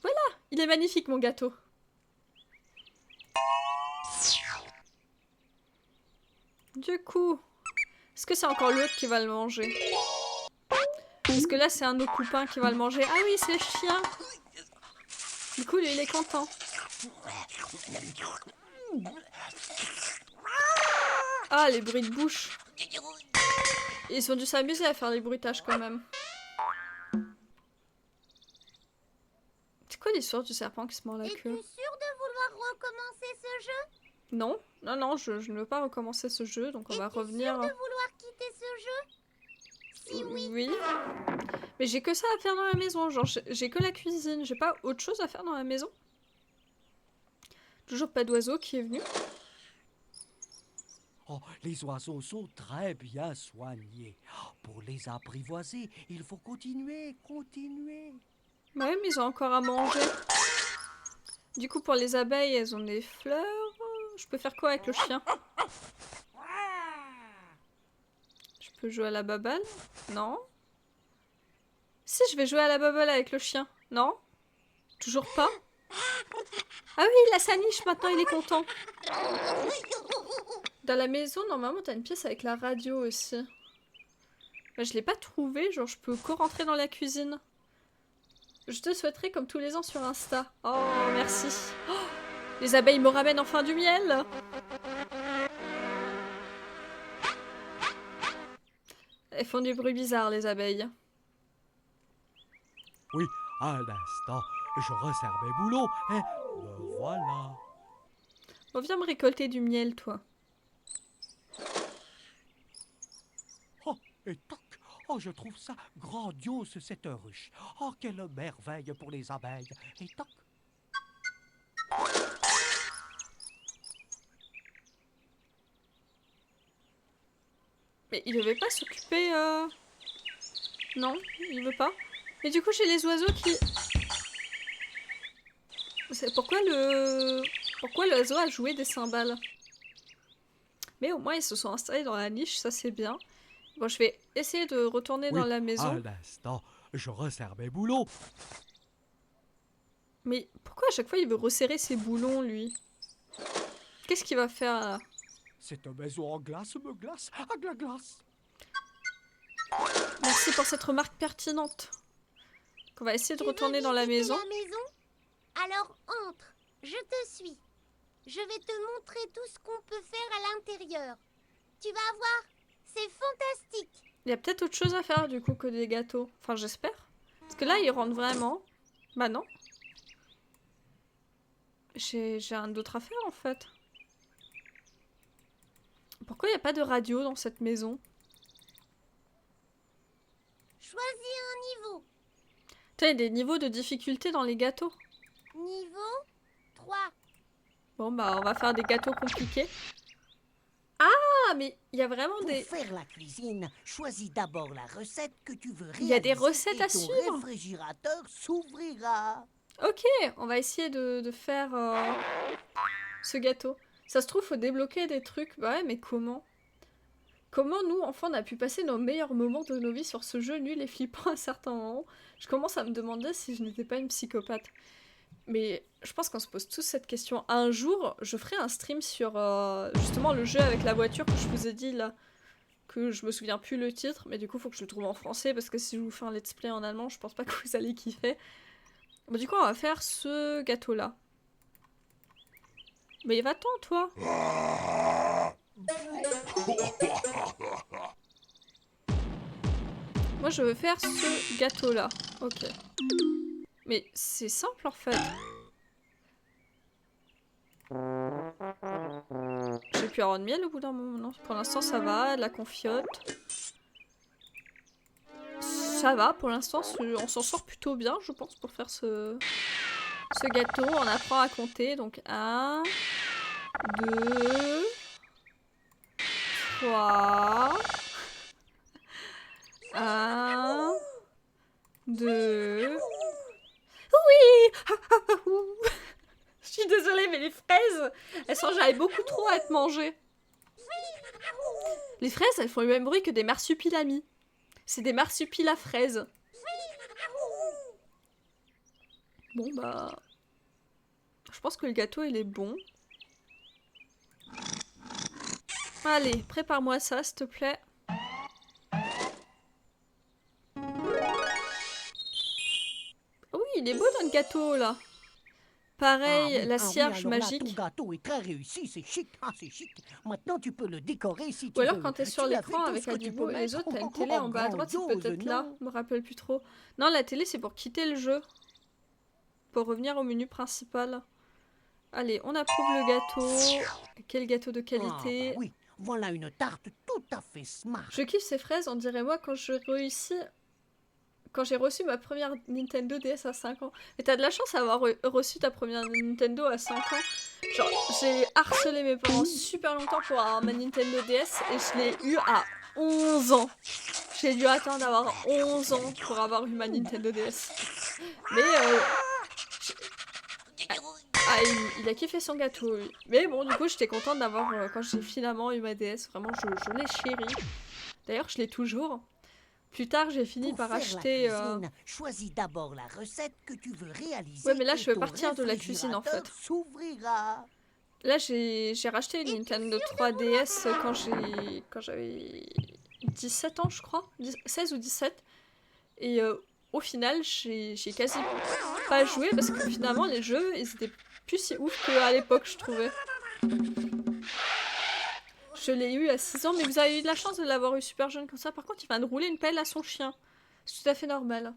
Voilà, il est magnifique mon gâteau. Du coup, est-ce que c'est encore l'autre qui va le manger? Parce que là, c'est un de nos copains qui va le manger. Ah oui, c'est le chien. Du coup, lui, il est content. Ah, les bruits de bouche. Ils ont dû s'amuser à faire les bruitages quand même. C'est quoi l'histoire du serpent qui se mord la Es-tu queue? sûr de vouloir recommencer ce jeu? Non, je ne veux pas recommencer ce jeu, donc on va revenir. Es-tu sûr de vouloir quitter ce jeu? Si oui, Oui. Mais j'ai que ça à faire dans la maison, genre j'ai que la cuisine, j'ai pas autre chose à faire dans la maison. Toujours pas d'oiseau qui est venu. Oh, les oiseaux sont très bien soignés. Pour les apprivoiser, il faut continuer. Bah oui, mais ils ont encore à manger. Du coup, pour les abeilles, elles ont des fleurs. Je peux faire quoi avec le chien? Je peux jouer à la baballe? Non. Si, je vais jouer à la baballe avec le chien. Non? Toujours pas? Ah oui, il a sa niche maintenant, il est content. Dans la maison, normalement, t'as une pièce avec la radio aussi. Mais je l'ai pas trouvée, genre je peux co-rentrer dans la cuisine. Je te souhaiterais comme tous les ans sur Insta. Oh, merci. Oh, les abeilles me ramènent enfin du miel. Elles font du bruit bizarre, les abeilles. Oui, un instant, je resserre mes boulons et me voilà. On vient me récolter du miel, toi. Oh, et toc! Oh, je trouve ça grandiose, cette ruche. Oh, quelle merveille pour les abeilles. Et toc! Mais il devait pas s'occuper, Non, il veut pas. Mais du coup, j'ai les oiseaux qui... Pourquoi l'oiseau a joué des cymbales? Mais au moins, ils se sont installés dans la niche, ça c'est bien. Bon, je vais essayer de retourner dans Oui, la maison. un instant, je resserre mes boulons. Mais pourquoi à chaque fois il veut resserrer ses boulons, lui? Qu'est-ce qu'il va faire, là? Cette maison en glace me glace à la glace. Merci pour cette remarque pertinente. On va essayer de Tu veux retourner dans la visiter maison. la maison? Alors entre, je te suis. Je vais te montrer tout ce qu'on peut faire à l'intérieur. Tu vas voir, c'est fantastique. Il y a peut-être autre chose à faire, du coup, que des gâteaux. Enfin, j'espère. Parce que là, ils rentrent vraiment. Bah non. J'ai rien d'autre à faire, en fait. Pourquoi il n'y a pas de radio dans cette maison? Choisis un niveau. Putain, il y a des niveaux de difficulté dans les gâteaux. Niveau 3. Bon, bah, on va faire des gâteaux compliqués. Ah, mais il y a vraiment Pour des... faire la cuisine, choisis d'abord la recette que tu veux réaliser. Il y a des recettes et à ton suivre. réfrigérateur s'ouvrira. Ok, on va essayer de faire ce gâteau. Ça se trouve, faut débloquer des trucs. Bah ouais, mais comment? Comment nous, enfants, on a pu passer nos meilleurs moments de nos vies sur ce jeu nul et flippant à certains moments? Je commence à me demander si je n'étais pas une psychopathe. Mais je pense qu'on se pose tous cette question. Un jour, je ferai un stream sur justement le jeu avec la voiture que je vous ai dit là. Que je me souviens plus le titre, mais du coup, faut que je le trouve en français parce que si je vous fais un let's play en allemand, je pense pas que vous allez kiffer. Bon, du coup, on va faire ce gâteau-là. Mais va-t'en, toi. Moi, je veux faire ce gâteau-là. Ok. Mais c'est simple, en fait. J'ai pu avoir de miel au bout d'un moment, non? Pour l'instant, ça va. De la confiote. Ça va, pour l'instant, on s'en sort plutôt bien, je pense, pour faire ce gâteau. On apprend à compter. Donc, 1, 2, 3... 1, 2... Oui. Je suis désolée, mais les fraises, elles sont jamais beaucoup trop à être mangées. Les fraises, elles font le même bruit que des marsupilamis. C'est des marsupiles à fraises. Bon, bah... Je pense que le gâteau, il est bon. Allez, prépare-moi ça, s'il te plaît. Oui, il est beau notre gâteau, là. Pareil, la cierge alors là, magique. ton gâteau est très réussi, c'est chic. Ah, c'est chic. Maintenant, tu peux le décorer si tu Ou veux. alors quand t'es sur Tu as l'écran fait tout avec ce que tu Adibou peux et les autres, mettre t'as une télé en bas à droite, c'est grandiose, peut-être là. non? Je me rappelle plus trop. Non, la télé c'est pour quitter le jeu. Pour revenir au menu principal. Allez, on approuve le gâteau. Quel gâteau de Ah, qualité. bah oui, voilà une tarte tout à fait smart. Je kiffe ces fraises, on dirait moi quand j'ai reçu ma première Nintendo DS à 5 ans. Et t'as de la chance d'avoir reçu ta première Nintendo à 5 ans. Genre, j'ai harcelé mes parents super longtemps pour avoir ma Nintendo DS et je l'ai eu à 11 ans. J'ai dû attendre d'avoir 11 ans pour avoir eu ma Nintendo DS. Mais il a kiffé son gâteau, lui. Mais bon, du coup, j'étais contente d'avoir, quand j'ai finalement eu ma DS, vraiment, je l'ai chérie. D'ailleurs, je l'ai toujours. Plus tard, j'ai fini Pour par faire acheter... la cuisine, choisis d'abord la recette que tu veux réaliser. Ouais, mais là, et je veux ton partir de la cuisine, en fait. réfrigérateur s'ouvrira. Là, j'ai racheté une Nintendo 3DS quand j'avais 17 ans, je crois. 16 ou 17. Et au final, j'ai quasi pas joué parce que finalement, les jeux, ils étaient plus si ouf qu'à l'époque, je trouvais. Je l'ai eu à 6 ans, mais vous avez eu de la chance de l'avoir eu super jeune comme ça. Par contre, il va de rouler une pelle à son chien. C'est tout à fait normal.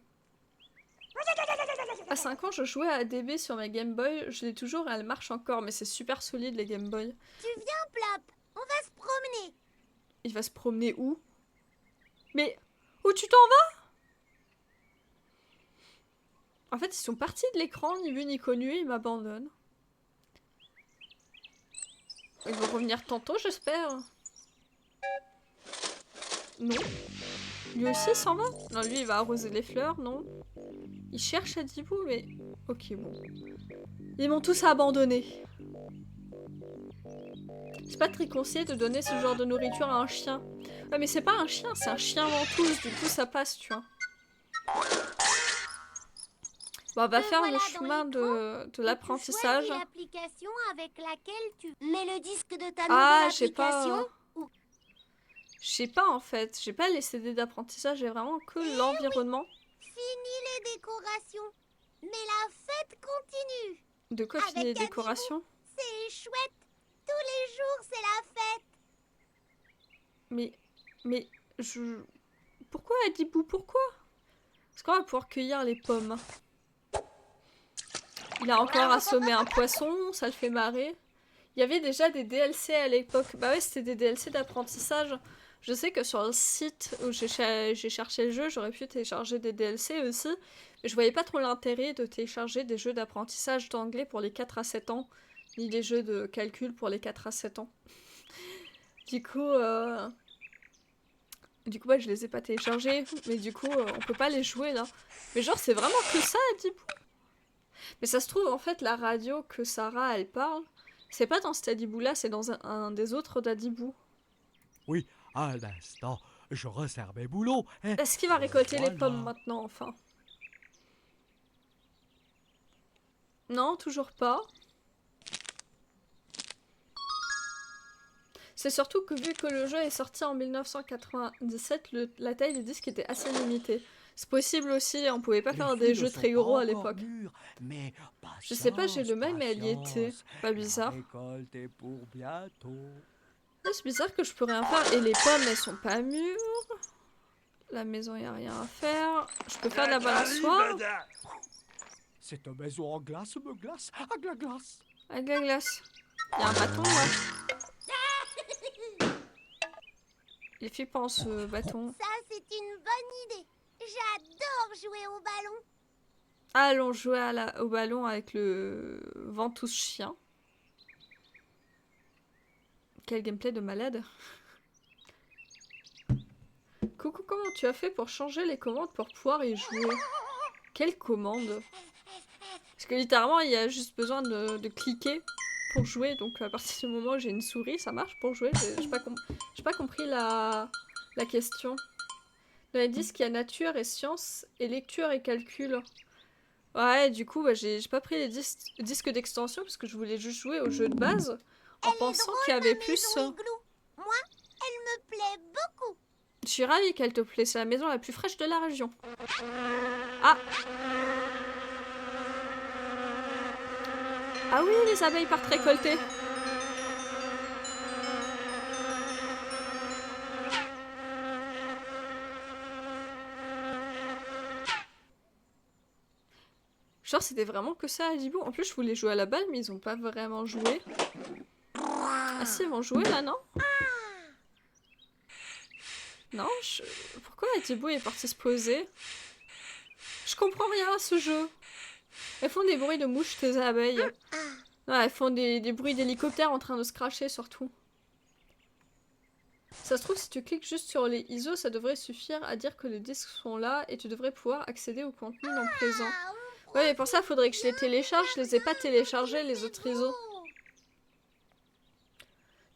À 5 ans, je jouais à DB sur ma Game Boy. Je l'ai toujours et elle marche encore, mais c'est super solide les Game Boy. Tu viens, Plop? On va se promener. Il va se promener où? Mais où tu t'en vas? En fait, ils sont partis de l'écran, ni vu ni connu, ils m'abandonnent. Ils vont revenir tantôt, j'espère. Non. Lui aussi, il s'en va? Non, lui, il va arroser les fleurs, non. Il cherche à Dibou, mais... Ok, bon. Ils m'ont tous abandonné. C'est pas très conseillé de donner ce genre de nourriture à un chien. Ouais, mais c'est pas un chien, c'est un chien ventouse, du coup, ça passe, tu vois. Bon, on va faire Voilà le dans chemin l'écran. de l'apprentissage. Tu choisis l'application avec laquelle tu mets le disque de ta Ah, nouvelle j'ai application. pas... Je sais pas, en fait. J'ai pas les CD d'apprentissage, j'ai vraiment que l'environnement. Fini les décorations. Mais la fête continue. De quoi Avec finir les Adibou. décorations? C'est chouette. Tous les jours, c'est la fête. Mais, je... Pourquoi Adibou? Pourquoi? Est-ce qu'on va pouvoir cueillir les pommes? Il a encore assommé un poisson, ça le fait marrer. Il y avait déjà des DLC à l'époque. Bah ouais, c'était des DLC d'apprentissage. Je sais que sur le site où j'ai cherché le jeu, j'aurais pu télécharger des DLC aussi. Mais je voyais pas trop l'intérêt de télécharger des jeux d'apprentissage d'anglais pour les 4 à 7 ans. Ni des jeux de calcul pour les 4 à 7 ans. Du coup, ouais, je les ai pas téléchargés. Mais du coup, on peut pas les jouer là. Mais genre, c'est vraiment que ça, Adibou. Mais ça se trouve, en fait, la radio que Sarah, elle parle, c'est pas dans cet Adibou-là, c'est dans un des autres d'Adibou. Oui, un instant, je resserre mes boulots. Et Est-ce qu'il va récolter les pommes voilà. maintenant, enfin? Non, toujours pas. C'est surtout que vu que le jeu est sorti en 1997, la taille des disques était assez limitée. C'est possible aussi, on pouvait pas Les faire fruits des ne jeux sont très pas gros à encore l'époque. mûrs, mais Je sais pas, j'ai patience, le même, mais elle y était. patience. Pas bizarre. La récolte est pour bientôt. Ah, c'est bizarre que je peux rien faire. Et les pommes, elles sont pas mûres. La maison, y a rien à faire. Je peux faire de la balançoire. Cette maison en glace me glace à la glace. Avec la glace. Y a un bâton là. Les filles pensent bâton. Ça, c'est une bonne idée. J'adore jouer au ballon. Allons jouer au ballon avec le ventouse chien. Quel gameplay de malade. Coucou, comment tu as fait pour changer les commandes pour pouvoir y jouer? Quelle commande? Parce que littéralement, il y a juste besoin de cliquer pour jouer. Donc à partir du moment où j'ai une souris, ça marche pour jouer. J'ai pas compris la question. Dans les disques, il y a nature et science et lecture et calcul. Ouais, du coup, bah, j'ai pas pris les disques d'extension parce que je voulais juste jouer au jeu de base en pensant qu'il y avait plus. Igloo. Moi, elle me plaît beaucoup. Je suis ravie qu'elle te plaît, c'est la maison la plus fraîche de la région. Ah! Ah oui, les abeilles partent récolter. Genre, c'était vraiment que ça à Djibou. En plus, je voulais jouer à la balle, mais ils ont pas vraiment joué. Ah si, ils vont jouer là, non? Non, pourquoi Djibou est parti se poser? Je comprends rien à ce jeu. Elles font des bruits de mouches, tes abeilles. Ouais, elles font des bruits d'hélicoptère en train de se cracher, surtout. Ça se trouve, si tu cliques juste sur les ISO, ça devrait suffire à dire que les disques sont là et tu devrais pouvoir accéder au contenu non présent. Ouais, mais pour ça, il faudrait que je les télécharge. Je les ai pas téléchargés, les autres ISO.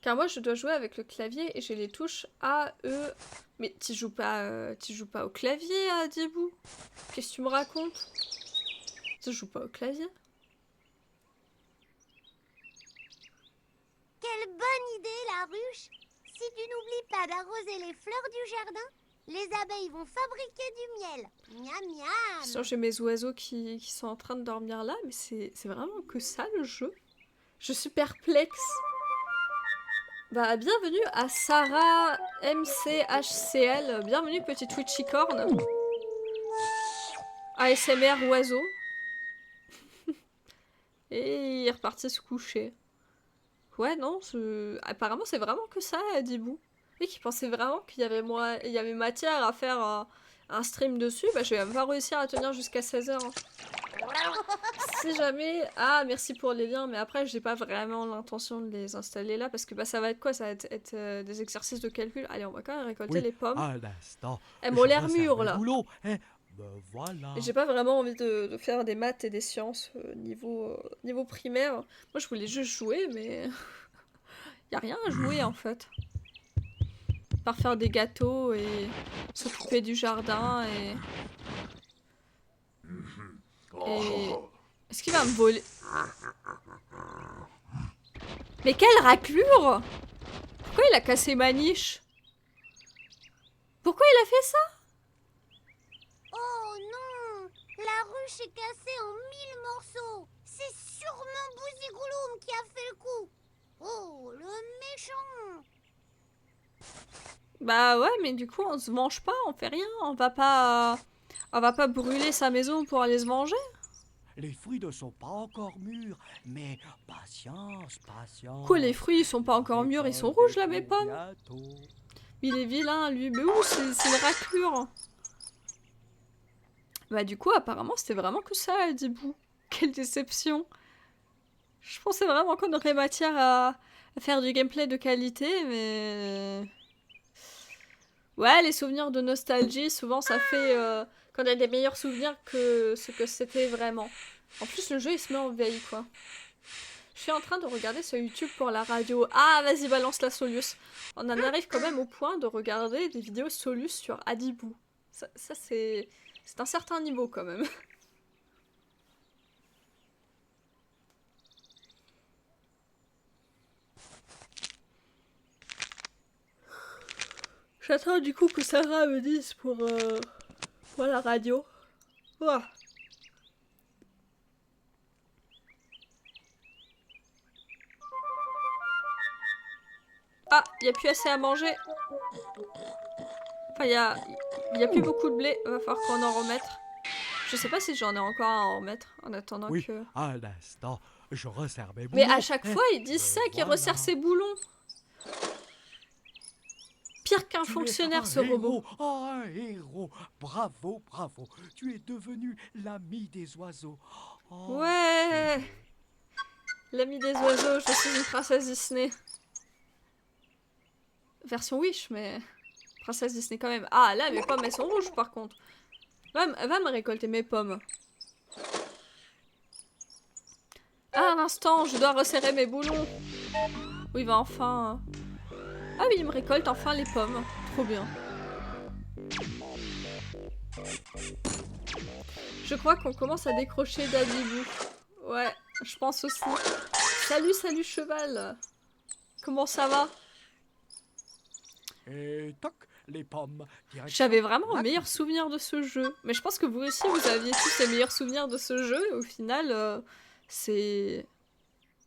Car moi, je dois jouer avec le clavier et j'ai les touches A, E... Mais tu joues pas au clavier, à Dibou? Qu'est-ce que tu me racontes? Tu joues pas au clavier? Quelle bonne idée, la ruche. Si tu n'oublies pas d'arroser les fleurs du jardin, Les abeilles vont fabriquer du miel. Miam miam. Sinon, j'ai mes oiseaux qui sont en train de dormir là, mais c'est vraiment que ça le jeu. Je suis perplexe. Bah, bienvenue à Sarah MCHCL. Bienvenue, petite witchicorne. ASMR oiseau. Et il est reparti se coucher. Ouais, non, apparemment c'est vraiment que ça, Dibou. Et qui pensait vraiment qu'il y avait il y avait matière à faire un stream dessus, bah je vais même pas réussir à tenir jusqu'à 16h. Si jamais... Ah, merci pour les liens, mais après j'ai pas vraiment l'intention de les installer là, parce que bah ça va être quoi? Ça va être des exercices de calcul. Allez, on va quand même récolter les pommes. À l'instant. Elles m'ont l'air je resserre mûres mes là. boulots, hein. Ben voilà. Et j'ai pas vraiment envie de faire des maths et des sciences niveau primaire. Moi je voulais juste jouer, mais... y a rien à jouer en fait. Par faire des gâteaux et s'occuper du jardin et... Est-ce qu'il va me voler? Mais quelle raclure! Pourquoi il a cassé ma niche? Pourquoi il a fait ça? Oh non! La ruche est cassée en 1000 morceaux. C'est sûrement Bouzigouloum qui a fait le coup. Oh, le méchant! Bah ouais, mais du coup on se venge pas, on fait rien, on va pas brûler sa maison pour aller se venger. Les fruits ne sont pas encore mûrs, mais patience, patience. Quoi, les fruits ils sont pas encore mûrs, ils sont rouges là mes pommes. Bientôt. Il est vilain lui, mais où c'est une raclure. Bah du coup apparemment c'était vraiment que ça, Dibou. Quelle déception. Je pensais vraiment qu'on aurait matière à faire du gameplay de qualité, mais... Ouais, les souvenirs de nostalgie, souvent ça fait qu'on a des meilleurs souvenirs que ce que c'était vraiment. En plus, le jeu il se met en veille, quoi. Je suis en train de regarder sur YouTube pour la radio. Ah, vas-y, balance la Solus. On en arrive quand même au point de regarder des vidéos Solus sur Adibou. Ça c'est un certain niveau quand même. J'attends du coup que Sarah me dise pour la radio. Ouah. Ah, il n'y a plus assez à manger. Enfin, il y a plus beaucoup de blé. Va falloir qu'on en remette. Je sais pas si j'en ai encore à en remettre en attendant Oui, que... à l'instant, je resserre mes Mais boulons. à chaque fois, ils disent ça, qu'il voilà. resserre ses boulons. Pire qu'un Tu es fonctionnaire, un ce robot. héros. Oh, un héros. Bravo, bravo. Tu es devenu l'ami des oiseaux. Oh, Ouais. L'ami des oiseaux, je suis une princesse Disney. Version Wish, mais... Princesse Disney quand même. Ah, là, mes pommes, elles sont rouges, par contre. Va me récolter mes pommes. Ah, un instant, je dois resserrer mes boulons. Oui, va enfin... Ah oui, il me récolte enfin les pommes. Trop bien. Je crois qu'on commence à décrocher d'Adibou. Ouais, je pense aussi. Salut cheval. Comment ça va? Et toc, les pommes. Direction J'avais vraiment un la meilleur cuisine. souvenir de ce jeu. Mais je pense que vous aussi, vous aviez tous les meilleurs souvenirs de ce jeu. Et au final, c'est...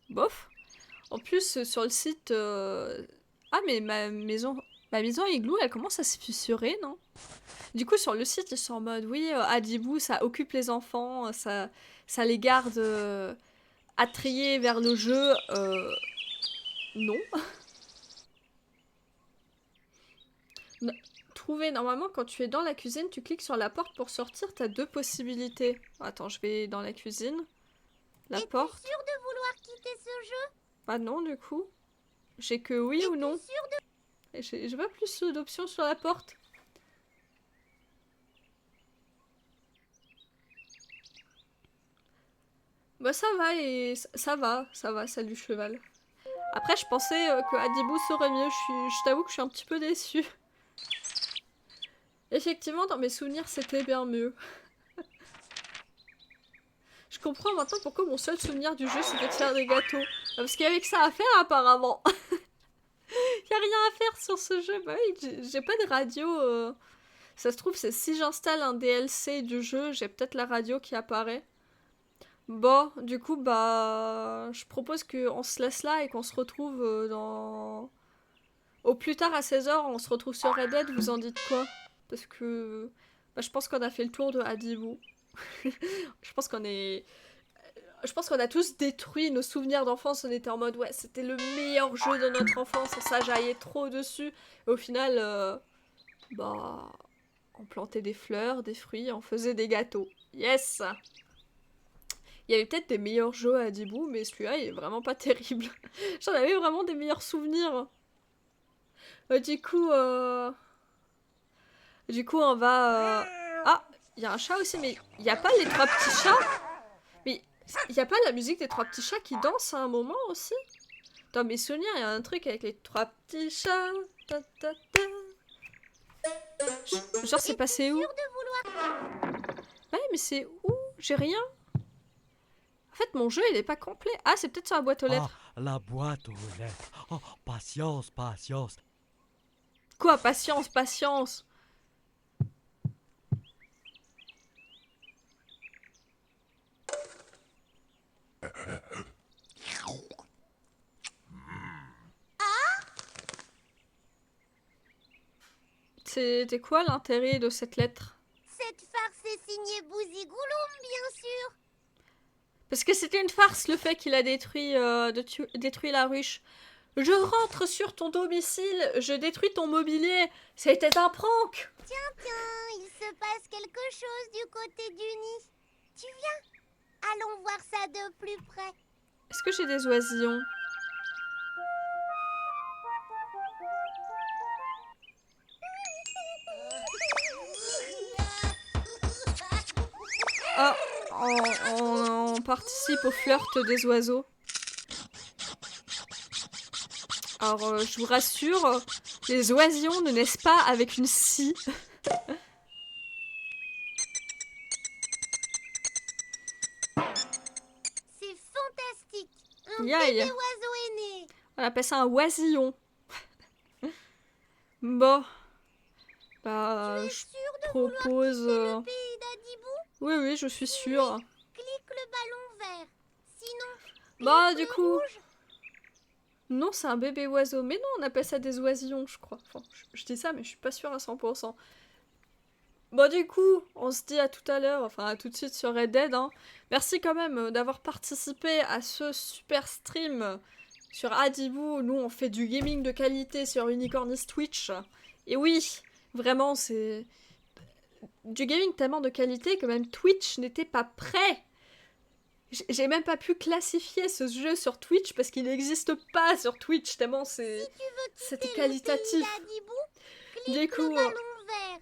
bof. En plus, sur le site... Ah, mais ma maison igloo, elle commence à se fissurer, non? Du coup, sur le site, ils sont en mode, oui, Adibou, ça occupe les enfants, ça les garde attrayés vers le jeu. Non. Trouver, normalement, quand tu es dans la cuisine, tu cliques sur la porte pour sortir, t'as deux possibilités. Attends, je vais dans la cuisine. La Es-tu porte. sûr de vouloir quitter ce jeu? Bah non, du coup. J'ai que oui ou non. Es-tu sûr de... Et j'ai pas plus d'options sur la porte. Bah ça va, et ça va, salut cheval. Après, je pensais que Adibou serait mieux, je t'avoue que je suis un petit peu déçue. Effectivement, dans mes souvenirs, c'était bien mieux. Je comprends maintenant pourquoi mon seul souvenir du jeu, c'était de faire des gâteaux. Parce qu'il y avait que ça à faire, apparemment. Y a rien à faire sur ce jeu. Bah oui, j'ai pas de radio Ça se trouve, c'est si j'installe un DLC du jeu, j'ai peut-être la radio qui apparaît. Bon, du coup, bah... Je propose qu'on se laisse là et qu'on se retrouve dans... Au plus tard à 16h, on se retrouve sur Red Dead, vous en dites quoi? Parce que... Bah, je pense qu'on a fait le tour de Hadibou. Je pense qu'on est... Je pense qu'on a tous détruit nos souvenirs d'enfance. On était en mode, ouais, c'était le meilleur jeu de notre enfance. Ça jaillait trop dessus. Et au final, bah... On plantait des fleurs, des fruits, on faisait des gâteaux. Yes! Il y avait peut-être des meilleurs jeux à Hadibou, mais celui-là, il est vraiment pas terrible. J'en avais vraiment des meilleurs souvenirs. Du coup, on va... Ah, il y a un chat aussi, mais il n'y a pas les trois petits chats? Mais il n'y a pas la musique des trois petits chats qui dansent à un moment aussi? Dans mes souvenirs, il y a un truc avec les trois petits chats. Ta, ta, ta. Genre, c'est passé où? Ouais, mais c'est où? J'ai rien. En fait, mon jeu, il est pas complet. Ah, c'est peut-être sur la boîte aux lettres. Ah, la boîte aux lettres. Oh, patience, patience. Quoi, patience, patience. C'était quoi l'intérêt de cette lettre? Cette farce est signée Bouzigouloum, bien sûr. Parce que c'était une farce le fait qu'il a détruit, détruit la ruche. Je rentre sur ton domicile, je détruis ton mobilier. C'était un prank. Tiens, il se passe quelque chose du côté du nid. Tu viens? Allons voir ça de plus près. Est-ce que j'ai des oisillons? Ah, on participe au flirt des oiseaux. Alors, je vous rassure, les oisillons ne naissent pas avec une scie. C'est fantastique. Un Yaï. bébé oiseau est né. On appelle ça un oisillon. Bon. Bah, Tu es je sûr de propose... vouloir quitter le pays d'Adibou? Oui, je suis sûre. Clique le ballon vert. Sinon, Bah, clique du le coup... rouge. Non, c'est un bébé oiseau. Mais non, on appelle ça des oisillons, je crois. Enfin, je dis ça, mais je suis pas sûre à 100%. Bon, du coup, on se dit à tout à l'heure, enfin à tout de suite sur Red Dead. Hein. Merci quand même d'avoir participé à ce super stream sur Hadibou. Nous, on fait du gaming de qualité sur Unicornis Twitch. Et oui, vraiment, c'est du gaming tellement de qualité que même Twitch n'était pas prêt. J'ai même pas pu classifier ce jeu sur Twitch parce qu'il n'existe pas sur Twitch, tellement c'était qualitatif. Clique Du coup, le ballon vert.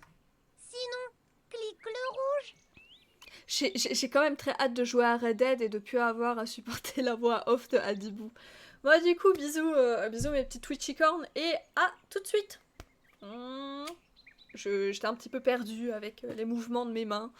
Sinon, clique le rouge. j'ai quand même très hâte de jouer à Red Dead et de plus avoir à supporter la voix off de Hadibou. Bon, du coup, bisous, bisous mes petits Twitchicorns et à tout de suite. J'étais un petit peu perdue avec les mouvements de mes mains.